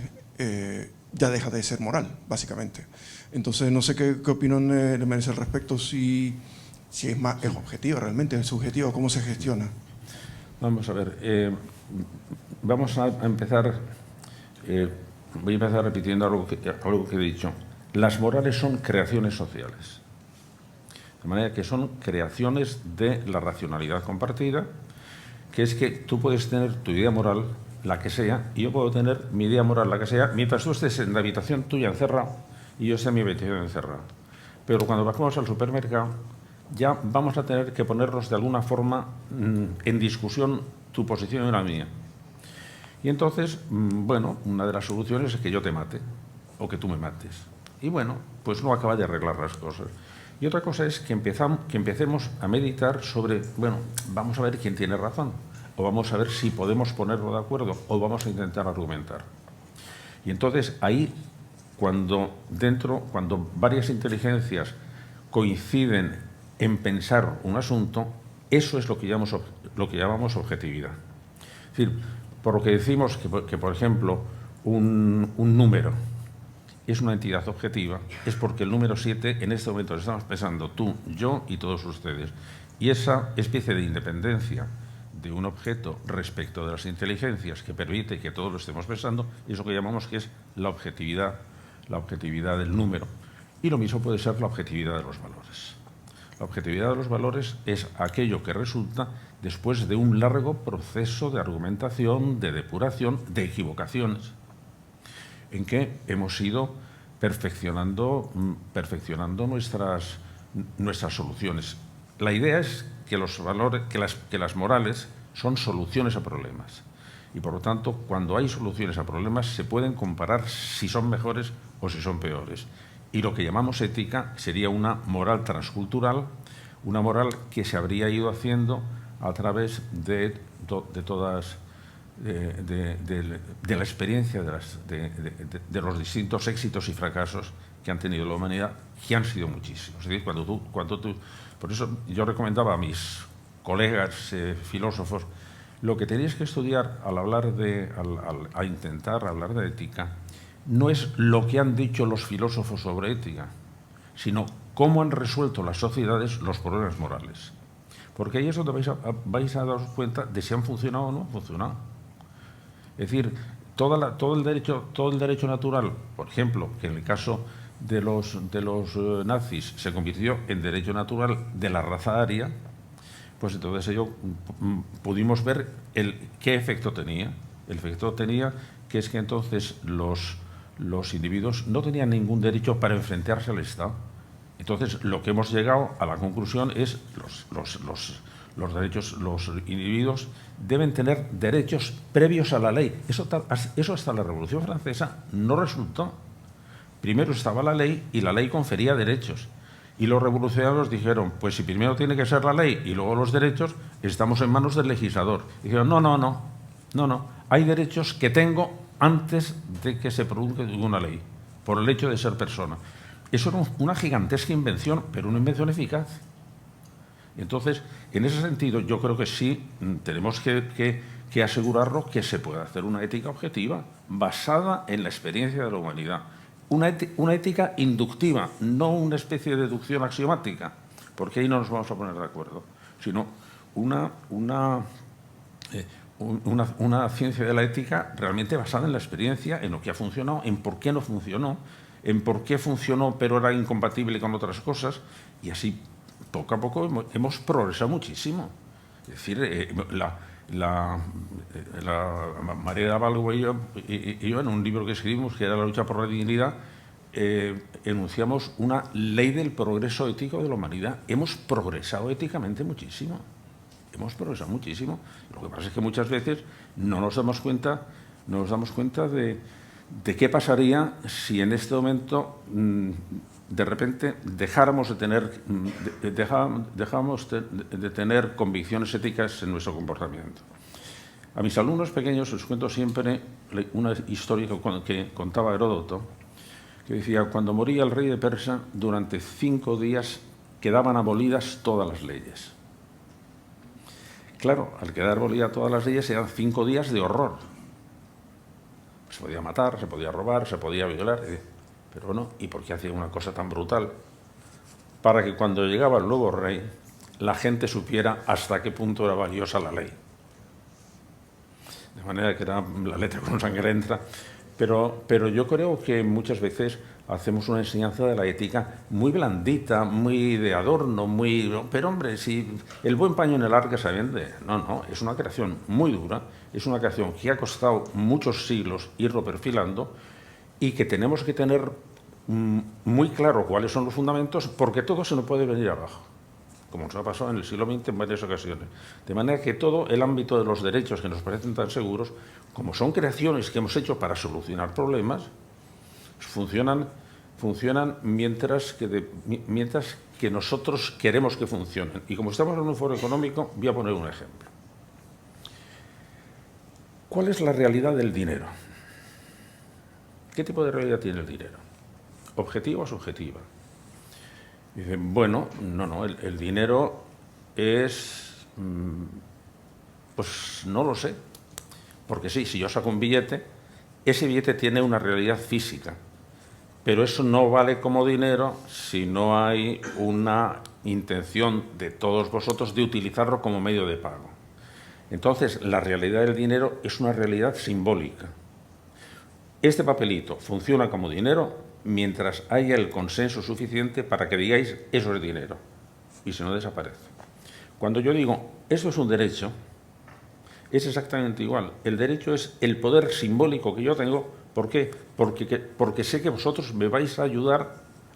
ya deja de ser moral, básicamente. Entonces, no sé qué opinión le merece al respecto, si es objetiva realmente, es subjetiva, ¿cómo se gestiona? Vamos a ver, vamos a empezar, voy a empezar repitiendo algo que he dicho. Las morales son creaciones sociales. De manera que son creaciones de la racionalidad compartida, que es que tú puedes tener tu idea moral, la que sea, y yo puedo tener mi idea moral, la que sea, mientras tú estés en la habitación tuya encerrado y yo esté en mi habitación encerrado. pero cuando bajemos al supermercado ya vamos a tener que ponernos de alguna forma en discusión tu posición y la mía. Y entonces, bueno, una de las soluciones es que yo te mate o que tú me mates. Y bueno, pues no acaba de arreglar las cosas. Y otra cosa es que empecemos a meditar sobre, bueno, vamos a ver quién tiene razón, o vamos a ver si podemos ponerlo de acuerdo, o vamos a intentar argumentar. Y entonces ahí, cuando varias inteligencias coinciden en pensar un asunto, eso es lo que llamamos objetividad. Es decir, por lo que decimos que por ejemplo, un número es una entidad objetiva, es porque el número 7 en este momento lo estamos pensando tú, yo y todos ustedes. Y esa especie de independencia de un objeto respecto de las inteligencias que permite que todos lo estemos pensando, es lo que llamamos que es la objetividad del número. Y lo mismo puede ser la objetividad de los valores. La objetividad de los valores es aquello que resulta después de un largo proceso de argumentación, de depuración, de equivocaciones, en que hemos ido perfeccionando nuestras soluciones. La idea es que los valores, que las morales son soluciones a problemas. Y por lo tanto, cuando hay soluciones a problemas, se pueden comparar si son mejores o si son peores. Y lo que llamamos ética sería una moral transcultural, una moral que se habría ido haciendo a través de la experiencia de los distintos éxitos y fracasos que han tenido la humanidad, que han sido muchísimos. Es decir, por eso yo recomendaba a mis colegas filósofos, lo que tenéis que estudiar al intentar hablar de ética, no es lo que han dicho los filósofos sobre ética, sino cómo han resuelto las sociedades los problemas morales. Porque ahí es donde vais a daros cuenta de si han funcionado o no han funcionado. Es decir, todo el derecho natural, por ejemplo, que en el caso de los nazis se convirtió en derecho natural de la raza aria, pues entonces pudimos ver qué efecto tenía. El efecto tenía que es que entonces los individuos no tenían ningún derecho para enfrentarse al Estado. Entonces, lo que hemos llegado a la conclusión es los individuos deben tener derechos previos a la ley. Eso hasta la Revolución Francesa no resultó. Primero estaba la ley y la ley confería derechos. Y los revolucionarios dijeron, pues si primero tiene que ser la ley y luego los derechos, estamos en manos del legislador. Y dijeron, no, hay derechos que tengo antes de que se produzca una ley, por el hecho de ser persona. Eso era una gigantesca invención, pero una invención eficaz. Entonces, en ese sentido, yo creo que sí tenemos que asegurarnos que se puede hacer una ética objetiva basada en la experiencia de la humanidad. Una ética inductiva, no una especie de deducción axiomática, porque ahí no nos vamos a poner de acuerdo, sino una ciencia de la ética realmente basada en la experiencia, en lo que ha funcionado, en por qué no funcionó, en por qué funcionó pero era incompatible con otras cosas, y así poco a poco hemos progresado muchísimo. Es decir, María Abalgo y yo, en un libro que escribimos, que era La lucha por la dignidad, enunciamos una ley del progreso ético de la humanidad. Hemos progresado éticamente muchísimo. Lo que pasa es que muchas veces no nos damos cuenta de qué pasaría si en este momento de repente dejáramos de tener convicciones éticas en nuestro comportamiento. A mis alumnos pequeños les cuento siempre una historia que contaba Heródoto, que decía, cuando moría el rey de Persia, durante 5 días quedaban abolidas todas las leyes. Claro, al quedar abolidas todas las leyes eran 5 días de horror. Se podía matar, se podía robar, se podía violar, pero no. ¿Y por qué hacía una cosa tan brutal? Para que cuando llegaba el nuevo rey, la gente supiera hasta qué punto era valiosa la ley. De manera que era la letra con sangre entra. Pero yo creo que muchas veces hacemos una enseñanza de la ética muy blandita, muy de adorno, pero hombre, si el buen paño en el arca se vende. No, es una creación muy dura, es una creación que ha costado muchos siglos irlo perfilando y que tenemos que tener muy claro cuáles son los fundamentos, porque todo se nos puede venir abajo, como nos ha pasado en el siglo XX en varias ocasiones. De manera que todo el ámbito de los derechos que nos parecen tan seguros, como son creaciones que hemos hecho para solucionar problemas, funcionan mientras que nosotros queremos que funcionen. Y como estamos en un foro económico, voy a poner un ejemplo. ¿Cuál es la realidad del dinero? ¿Qué tipo de realidad tiene el dinero? ¿Objetiva o subjetiva? Dicen, bueno, no, el dinero es, pues no lo sé, porque sí, si yo saco un billete, ese billete tiene una realidad física, pero eso no vale como dinero si no hay una intención de todos vosotros de utilizarlo como medio de pago. Entonces, la realidad del dinero es una realidad simbólica. Este papelito funciona como dinero mientras haya el consenso suficiente para que digáis eso es dinero, y si no desaparece. Cuando yo digo esto es un derecho, es exactamente igual. El derecho es el poder simbólico que yo tengo. ¿Por qué? Porque sé que vosotros me vais a ayudar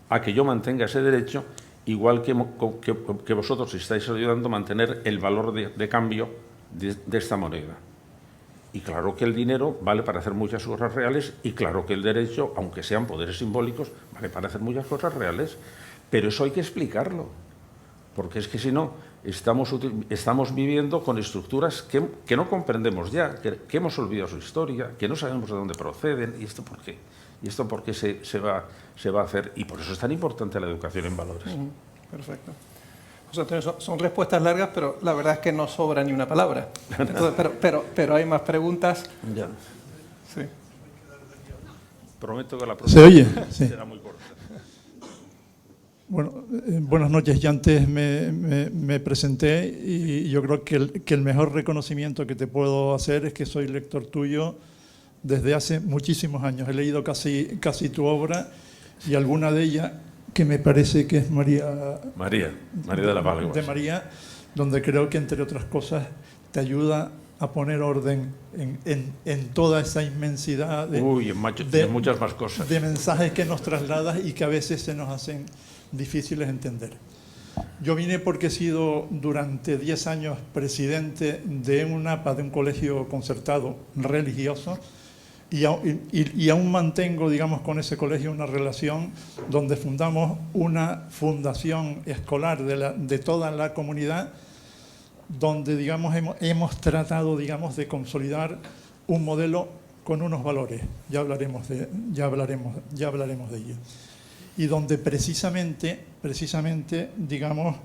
a que yo mantenga ese derecho, igual que vosotros estáis ayudando a mantener el valor de cambio de esta moneda. Y claro que el dinero vale para hacer muchas cosas reales, y claro que el derecho, aunque sean poderes simbólicos, vale para hacer muchas cosas reales. Pero eso hay que explicarlo, porque es que si no, estamos viviendo con estructuras que no comprendemos ya, que hemos olvidado su historia, que no sabemos de dónde proceden, y esto por qué. Y esto por qué se va a hacer. Y por eso es tan importante la educación en valores. Perfecto. José Antonio, son respuestas largas, pero la verdad es que no sobra ni una palabra. Entonces, pero hay más preguntas. Ya. Sí. Prometo que la ¿Se oye? próxima será muy corta. Bueno, buenas noches. Ya antes me presenté y yo creo que el mejor reconocimiento que te puedo hacer es que soy lector tuyo desde hace muchísimos años. He leído casi tu obra, y alguna de ellas, que me parece que es María de la Palma. De María, donde creo que, entre otras cosas, te ayuda a poner orden en toda esa inmensidad de muchas más cosas, de mensajes que nos trasladas y que a veces se nos hacen difíciles de entender. Yo vine porque he sido durante 10 años presidente de un APA, de un colegio concertado religioso, y aún mantengo, digamos, con ese colegio una relación donde fundamos una fundación escolar de toda la comunidad, donde, digamos, hemos tratado, digamos, de consolidar un modelo con unos valores. Ya hablaremos de ello. Y donde precisamente, digamos,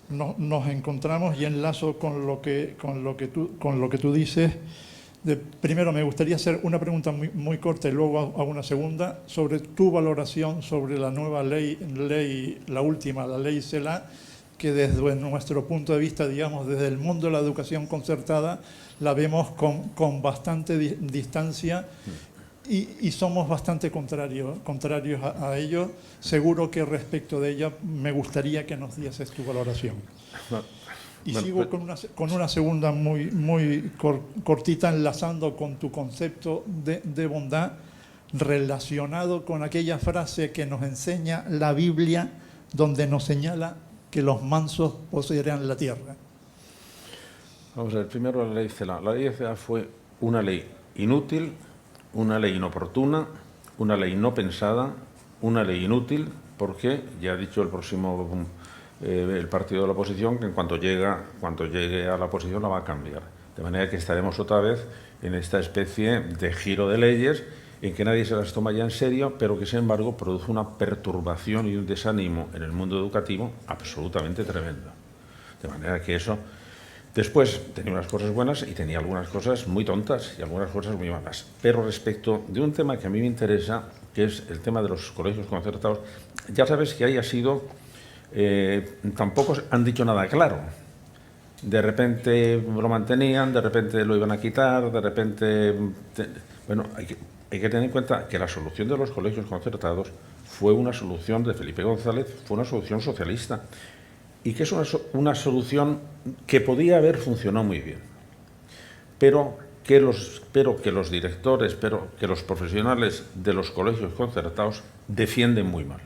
nos encontramos, y enlazo con lo que tú dices. Primero, me gustaría hacer una pregunta muy corta y luego hago una segunda sobre tu valoración sobre la nueva ley, la última, la ley CELA, que desde nuestro punto de vista, digamos, desde el mundo de la educación concertada, la vemos con bastante distancia y somos bastante contrarios a ello. Seguro que respecto de ella me gustaría que nos dieses tu valoración. Y sigo con una segunda muy cortita, enlazando con tu concepto de bondad, relacionado con aquella frase que nos enseña la Biblia, donde nos señala que los mansos poseerán la tierra. Vamos a ver, primero la ley CELA. La ley CELA fue una ley inútil, una ley inoportuna, una ley no pensada, una ley inútil, porque ya ha dicho el partido de la oposición que en cuanto llegue a la oposición la va a cambiar. De manera que estaremos otra vez en esta especie de giro de leyes en que nadie se las toma ya en serio, pero que sin embargo produce una perturbación y un desánimo en el mundo educativo absolutamente tremendo. De manera que eso, después tenía unas cosas buenas y tenía algunas cosas muy tontas y algunas cosas muy malas. Pero respecto de un tema que a mí me interesa, que es el tema de los colegios concertados, ya sabes que haya sido... tampoco han dicho nada claro. De repente lo mantenían, de repente lo iban a quitar, de repente... Bueno, hay que tener en cuenta que la solución de los colegios concertados fue una solución de Felipe González, fue una solución socialista, y que es una solución que podía haber funcionado muy bien, pero que los directores, que los profesionales de los colegios concertados defienden muy mal.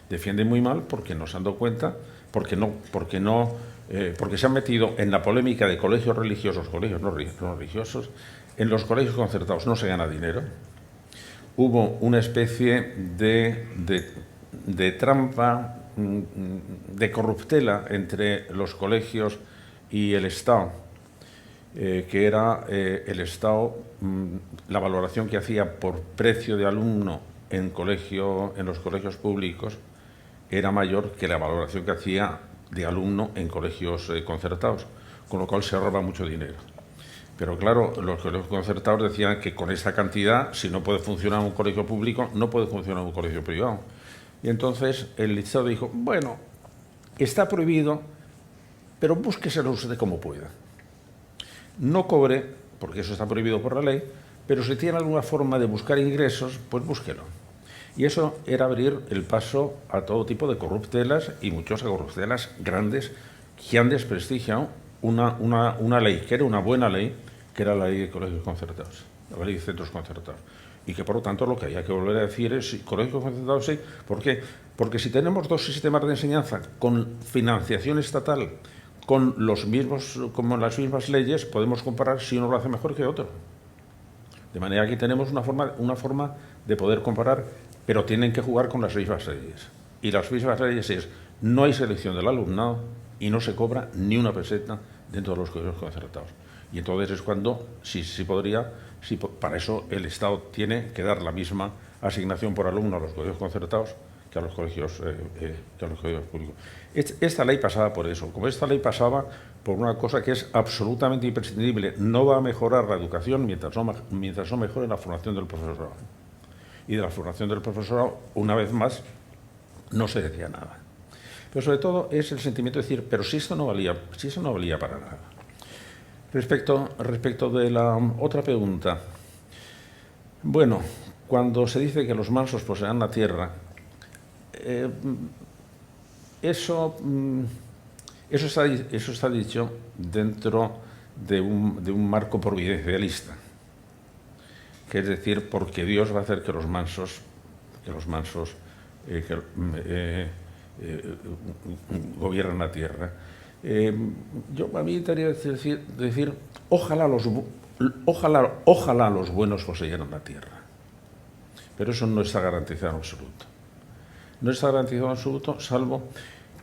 Defienden muy mal porque no se han dado cuenta, porque se han metido en la polémica de colegios religiosos, colegios no religiosos. En los colegios concertados no se gana dinero. Hubo una especie de trampa, de corruptela entre los colegios y el Estado, que era el Estado, la valoración que hacía por precio de alumno en los colegios públicos era mayor que la valoración que hacía de alumno en colegios concertados, con lo cual se ahorraba mucho dinero. Pero claro, los colegios concertados decían que con esa cantidad, si no puede funcionar un colegio público, no puede funcionar un colegio privado. Y entonces el Estado dijo, bueno, está prohibido, pero búsqueselo usted como pueda. No cobre, porque eso está prohibido por la ley, pero si tiene alguna forma de buscar ingresos, pues búsquelo. Y eso era abrir el paso a todo tipo de corruptelas, y muchas corruptelas grandes que han desprestigiado una ley, que era una buena ley, que era la ley de colegios concertados, la ley de centros concertados. Y que, por lo tanto, lo que había que volver a decir es, sí, colegios concertados sí. ¿Por qué? Porque si tenemos dos sistemas de enseñanza con financiación estatal, con las mismas leyes, podemos comparar si uno lo hace mejor que otro. De manera que tenemos una forma de poder comparar, pero tienen que jugar con las mismas leyes. Y las mismas leyes es, no hay selección del alumnado y no se cobra ni una peseta dentro de los colegios concertados. Y entonces es cuando para eso el Estado tiene que dar la misma asignación por alumno a los colegios concertados que a los colegios públicos. Esta ley pasaba por eso. Como esta ley pasaba por una cosa que es absolutamente imprescindible, no va a mejorar la educación mientras no mejore la formación del profesorado. Y de la formación del profesorado, una vez más, no se decía nada. Pero sobre todo es el sentimiento de decir, pero si esto no valía para nada. Respecto de la otra pregunta, bueno, cuando se dice que los mansos poseerán la tierra, eso está dicho dentro de un marco providencialista, que es decir, porque Dios va a hacer que los mansos gobiernen la tierra. A mí me gustaría decir ojalá los buenos poseyeran la tierra, pero eso no está garantizado en absoluto. No está garantizado en absoluto, salvo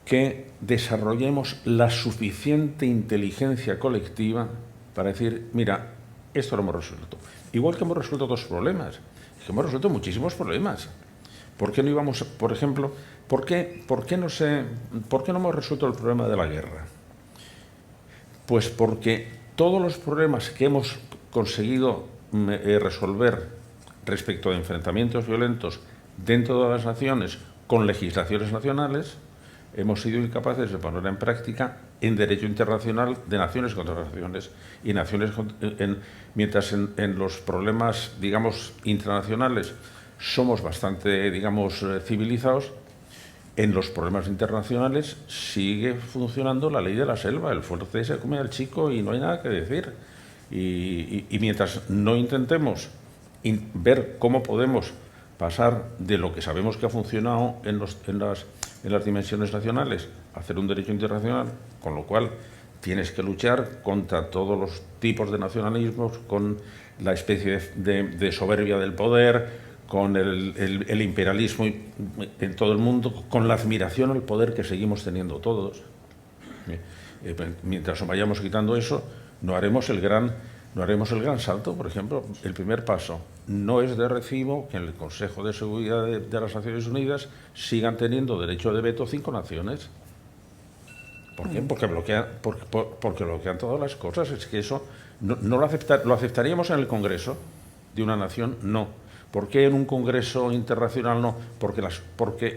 que desarrollemos la suficiente inteligencia colectiva para decir, mira, esto lo hemos resuelto. Igual que hemos resuelto otros problemas, que hemos resuelto muchísimos problemas. ¿Por qué no íbamos, por ejemplo, por qué no hemos resuelto el problema de la guerra? Pues porque todos los problemas que hemos conseguido resolver respecto de enfrentamientos violentos dentro de las naciones con legislaciones nacionales, hemos sido incapaces de poner en práctica en derecho internacional de naciones contra naciones y mientras en los problemas, digamos, internacionales somos bastante, digamos, civilizados, en los problemas internacionales sigue funcionando la ley de la selva, el fuerte se come al chico y no hay nada que decir. Y mientras no intentemos ver cómo podemos pasar de lo que sabemos que ha funcionado en las dimensiones nacionales a hacer un derecho internacional, con lo cual tienes que luchar contra todos los tipos de nacionalismos, con la especie de soberbia del poder, con el imperialismo en todo el mundo, con la admiración al poder que seguimos teniendo todos. Mientras vayamos quitando eso, no haremos el gran salto. Por ejemplo, el primer paso no es de recibo que en el Consejo de Seguridad de las Naciones Unidas sigan teniendo derecho de veto 5 naciones. ¿Por qué? Porque bloquean todas las cosas. Es que eso no lo aceptaríamos en el Congreso de una nación, no. ¿Por qué en un Congreso internacional no? Porque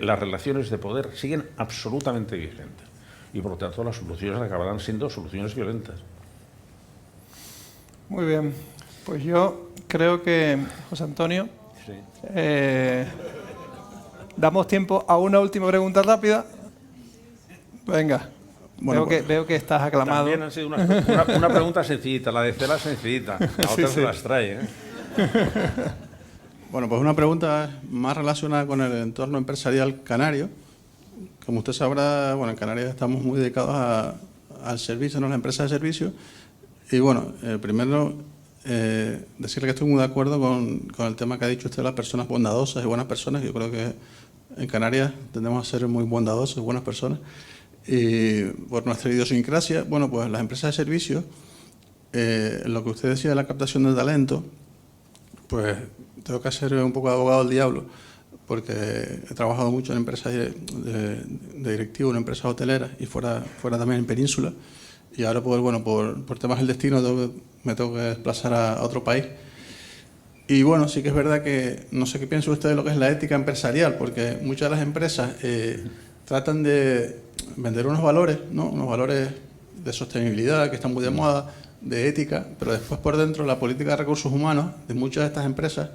las relaciones de poder siguen absolutamente vigentes. Y por lo tanto las soluciones acabarán siendo soluciones violentas. Muy bien. Pues yo creo que, José Antonio, sí. Damos tiempo a una última pregunta rápida. Venga. Bueno, veo que estás aclamado. También han sido una pregunta sencillita, la de Cela sencillita, la otra se las trae, ¿eh? Bueno, pues una pregunta más relacionada con el entorno empresarial canario. Como usted sabrá, bueno, en Canarias estamos muy dedicados al servicio, ¿no?, a la empresa de servicio. Y bueno, primero decirle que estoy muy de acuerdo con el tema que ha dicho usted de las personas bondadosas y buenas personas. Yo creo que en Canarias tendemos a ser muy bondadosos y buenas personas. Y por nuestra idiosincrasia, bueno, pues las empresas de servicios, lo que usted decía de la captación de talento, pues tengo que hacer un poco de abogado del diablo, porque he trabajado mucho en empresas de directivo, en empresas hoteleras y fuera también en Península. Y ahora, pues bueno, por temas del destino me tengo que desplazar a otro país. Y bueno, sí que es verdad que no sé qué piensa usted de lo que es la ética empresarial, porque muchas de las empresas tratan de vender unos valores, ¿no?, unos valores de sostenibilidad que están muy de moda, de ética, pero después por dentro la política de recursos humanos de muchas de estas empresas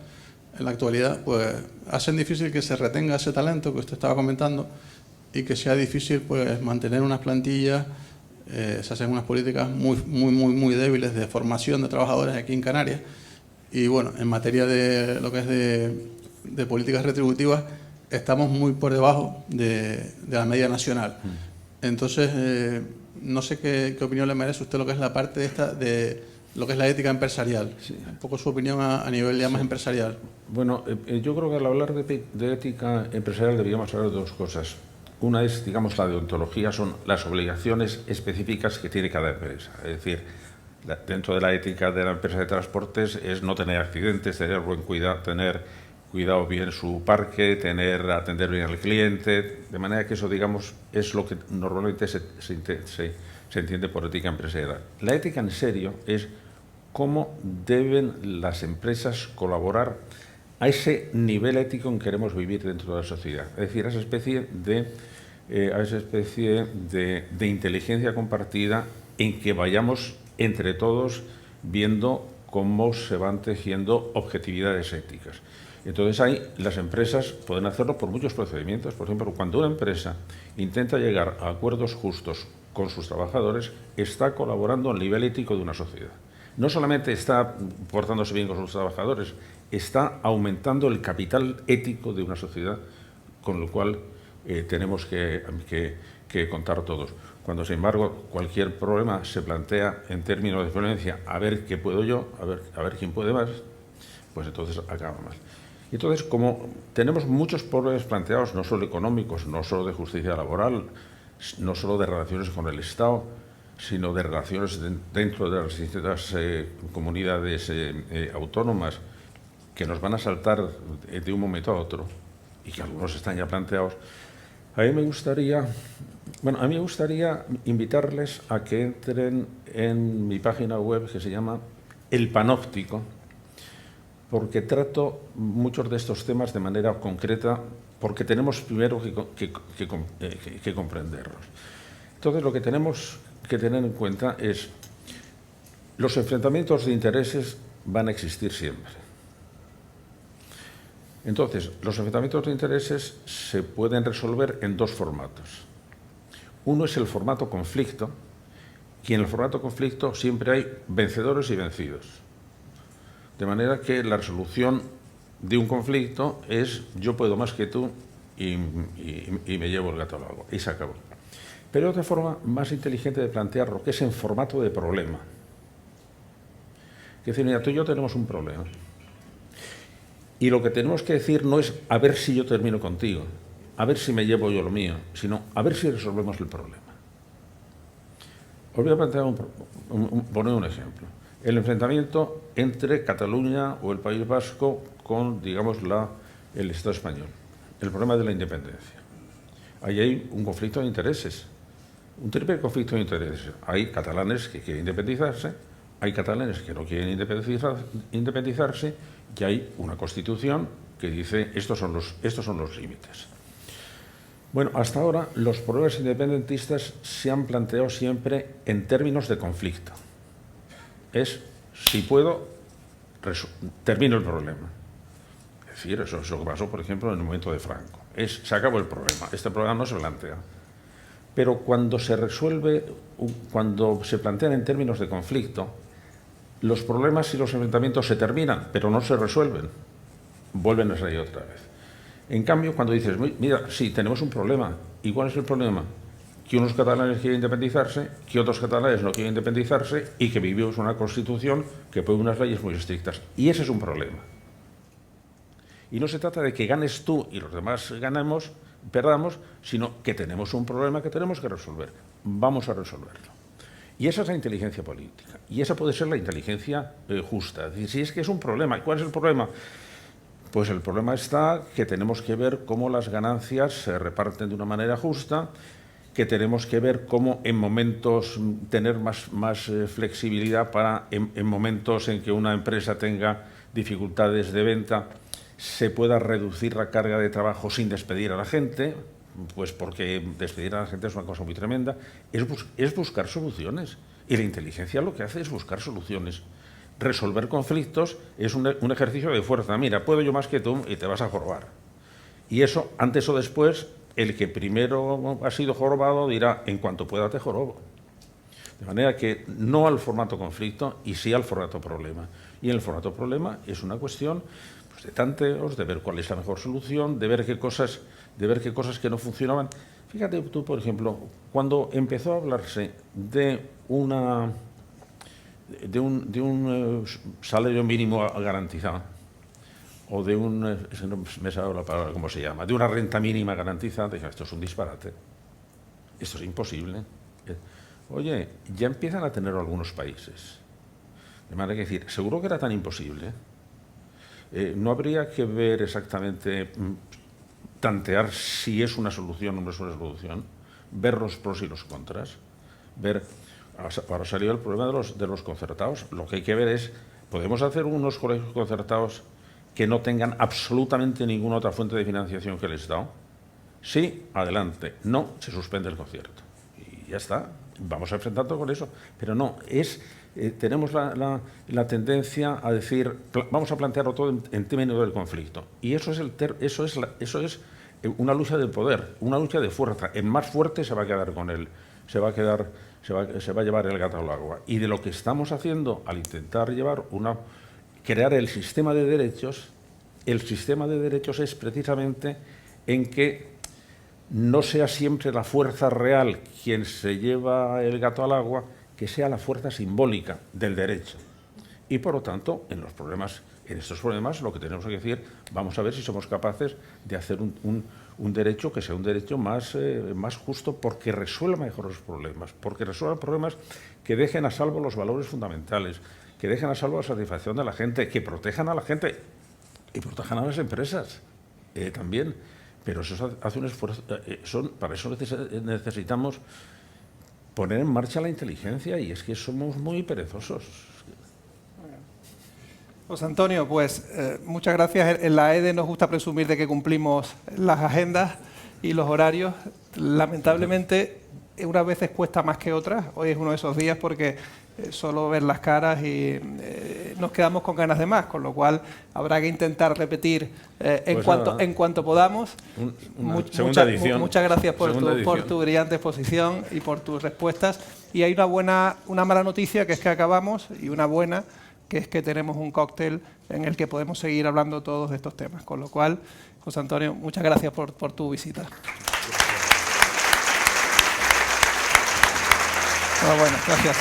en la actualidad pues hacen difícil que se retenga ese talento que usted estaba comentando y que sea difícil pues mantener unas plantillas. Se hacen unas políticas muy débiles de formación de trabajadores aquí en Canarias. Y bueno, en materia de lo que es de políticas retributivas estamos muy por debajo de la media nacional. Entonces, no sé qué opinión le merece usted lo que es la parte de lo que es la ética empresarial. Sí. Un poco su opinión a nivel ya más empresarial. Bueno, yo creo que al hablar de ética empresarial deberíamos hablar de dos cosas. Una es, digamos, la deontología, son las obligaciones específicas que tiene cada empresa. Es decir, dentro de la ética de la empresa de transportes es no tener accidentes, tener buen cuidado, tener cuidado bien su parque, atender bien al cliente, de manera que eso, digamos, es lo que normalmente se entiende por ética empresarial. La ética en serio es cómo deben las empresas colaborar a ese nivel ético en que queremos vivir dentro de la sociedad. Es decir, a esa especie de inteligencia compartida en que vayamos entre todos viendo cómo se van tejiendo objetividades éticas. Entonces ahí las empresas pueden hacerlo por muchos procedimientos. Por ejemplo, cuando una empresa intenta llegar a acuerdos justos con sus trabajadores, está colaborando al nivel ético de una sociedad. No solamente está portándose bien con sus trabajadores, está aumentando el capital ético de una sociedad, con lo cual tenemos que contar todos. Cuando, sin embargo, cualquier problema se plantea en términos de violencia, a ver qué puedo yo, a ver quién puede más, pues entonces acaba mal. Entonces, como tenemos muchos problemas planteados, no solo económicos, no solo de justicia laboral, no solo de relaciones con el Estado, sino de relaciones dentro de las distintas comunidades autónomas que nos van a saltar de un momento a otro y que algunos están ya planteados, a mí me gustaría invitarles a que entren en mi página web que se llama El Panóptico, porque trato muchos de estos temas de manera concreta, porque tenemos primero que comprenderlos. Entonces, lo que tenemos que tener en cuenta es los enfrentamientos de intereses van a existir siempre. Entonces, los enfrentamientos de intereses se pueden resolver en dos formatos. Uno es el formato conflicto, y en el formato conflicto siempre hay vencedores y vencidos. De manera que la resolución de un conflicto es yo puedo más que tú y me llevo el gato al agua. Y se acabó. Pero hay otra forma más inteligente de plantearlo, que es en formato de problema. Es decir, mira, tú y yo tenemos un problema. Y lo que tenemos que decir no es a ver si yo termino contigo, a ver si me llevo yo lo mío, sino a ver si resolvemos el problema. Os voy a plantear poner un ejemplo. El enfrentamiento entre Cataluña o el País Vasco con, digamos, el Estado español. El problema de la independencia. Ahí hay un conflicto de intereses, un triple conflicto de intereses. Hay catalanes que quieren independizarse, hay catalanes que no quieren independizarse y hay una Constitución que dice estos son los límites. Bueno, hasta ahora los problemas independentistas se han planteado siempre en términos de conflicto. Es, si puedo, termino el problema. Es decir, eso es lo que pasó, por ejemplo, en el momento de Franco. Se acabó el problema, este problema no se plantea. pero cuando se resuelve, cuando se plantean en términos de conflicto, los problemas y los enfrentamientos se terminan, pero no se resuelven, vuelven a salir otra vez. En cambio, cuando dices, mira, sí, tenemos un problema, ¿y cuál es el problema? Que unos catalanes quieren independizarse, que otros catalanes no quieren independizarse y que vivimos una Constitución que pone unas leyes muy estrictas. Y ese es un problema. Y no se trata de que ganes tú y los demás ganemos, perdamos, sino que tenemos un problema que tenemos que resolver. Vamos a resolverlo. Y esa es la inteligencia política. Y esa puede ser la inteligencia justa. Es decir, si es que es un problema, ¿cuál es el problema? Pues el problema está que tenemos que ver cómo las ganancias se reparten de una manera justa, que tenemos que ver cómo en momentos tener más flexibilidad para en momentos en que una empresa tenga dificultades de venta se pueda reducir la carga de trabajo sin despedir a la gente, pues porque despedir a la gente es una cosa muy tremenda. Es buscar soluciones y la inteligencia lo que hace es buscar soluciones. Resolver conflictos es un ejercicio de fuerza. Mira, puedo yo más que tú y te vas a jorobar. Y eso, antes o después, el que primero ha sido jorobado dirá, en cuanto pueda te jorobo. De manera que no al formato conflicto y sí al formato problema. Y en el formato problema es una cuestión pues, de tanteos, de ver cuál es la mejor solución, de ver qué cosas que no funcionaban. Fíjate tú, por ejemplo, cuando empezó a hablarse de un salario mínimo garantizado, o de no me sabe la palabra cómo se llama, de una renta mínima garantizada, dije, esto es un disparate, esto es imposible. Oye, ya empiezan a tenerlo algunos países. De manera que decir, seguro que era tan imposible. No habría que ver exactamente, tantear si es una solución o no es una solución, ver los pros y los contras, ver. Ahora salió el problema de los concertados. Lo que hay que ver es, ¿podemos hacer unos colegios concertados que no tengan absolutamente ninguna otra fuente de financiación que el Estado? Sí, adelante. No, se suspende el concierto. Y ya está, vamos a enfrentarnos con eso. Pero no, tenemos la tendencia a decir, vamos a plantearlo todo en términos del conflicto. Y eso es una lucha de poder, una lucha de fuerza. El más fuerte se va a quedar con él, se va a llevar el gato al agua. Y de lo que estamos haciendo al intentar crear el sistema de derechos es precisamente en que no sea siempre la fuerza real quien se lleva el gato al agua, que sea la fuerza simbólica del derecho. Y por lo tanto, en estos problemas lo que tenemos que decir, vamos a ver si somos capaces de hacer un derecho que sea un derecho más justo, porque resuelva mejor los problemas, porque resuelva problemas que dejen a salvo los valores fundamentales, que dejen a salvo la satisfacción de la gente, que protejan a la gente y protejan a las empresas también. Pero eso hace un esfuerzo, para eso necesitamos poner en marcha la inteligencia, y es que somos muy perezosos. José Antonio, pues muchas gracias. En la EDE nos gusta presumir de que cumplimos las agendas y los horarios. Lamentablemente, unas veces cuesta más que otras. Hoy es uno de esos días porque solo ver las caras y nos quedamos con ganas de más, con lo cual habrá que intentar repetir en cuanto podamos. Muchas gracias por tu brillante exposición y por tus respuestas. Y hay una mala noticia, que es que acabamos, y una buena, que es que tenemos un cóctel en el que podemos seguir hablando todos de estos temas. Con lo cual, José Antonio, muchas gracias por tu visita. Bueno, gracias.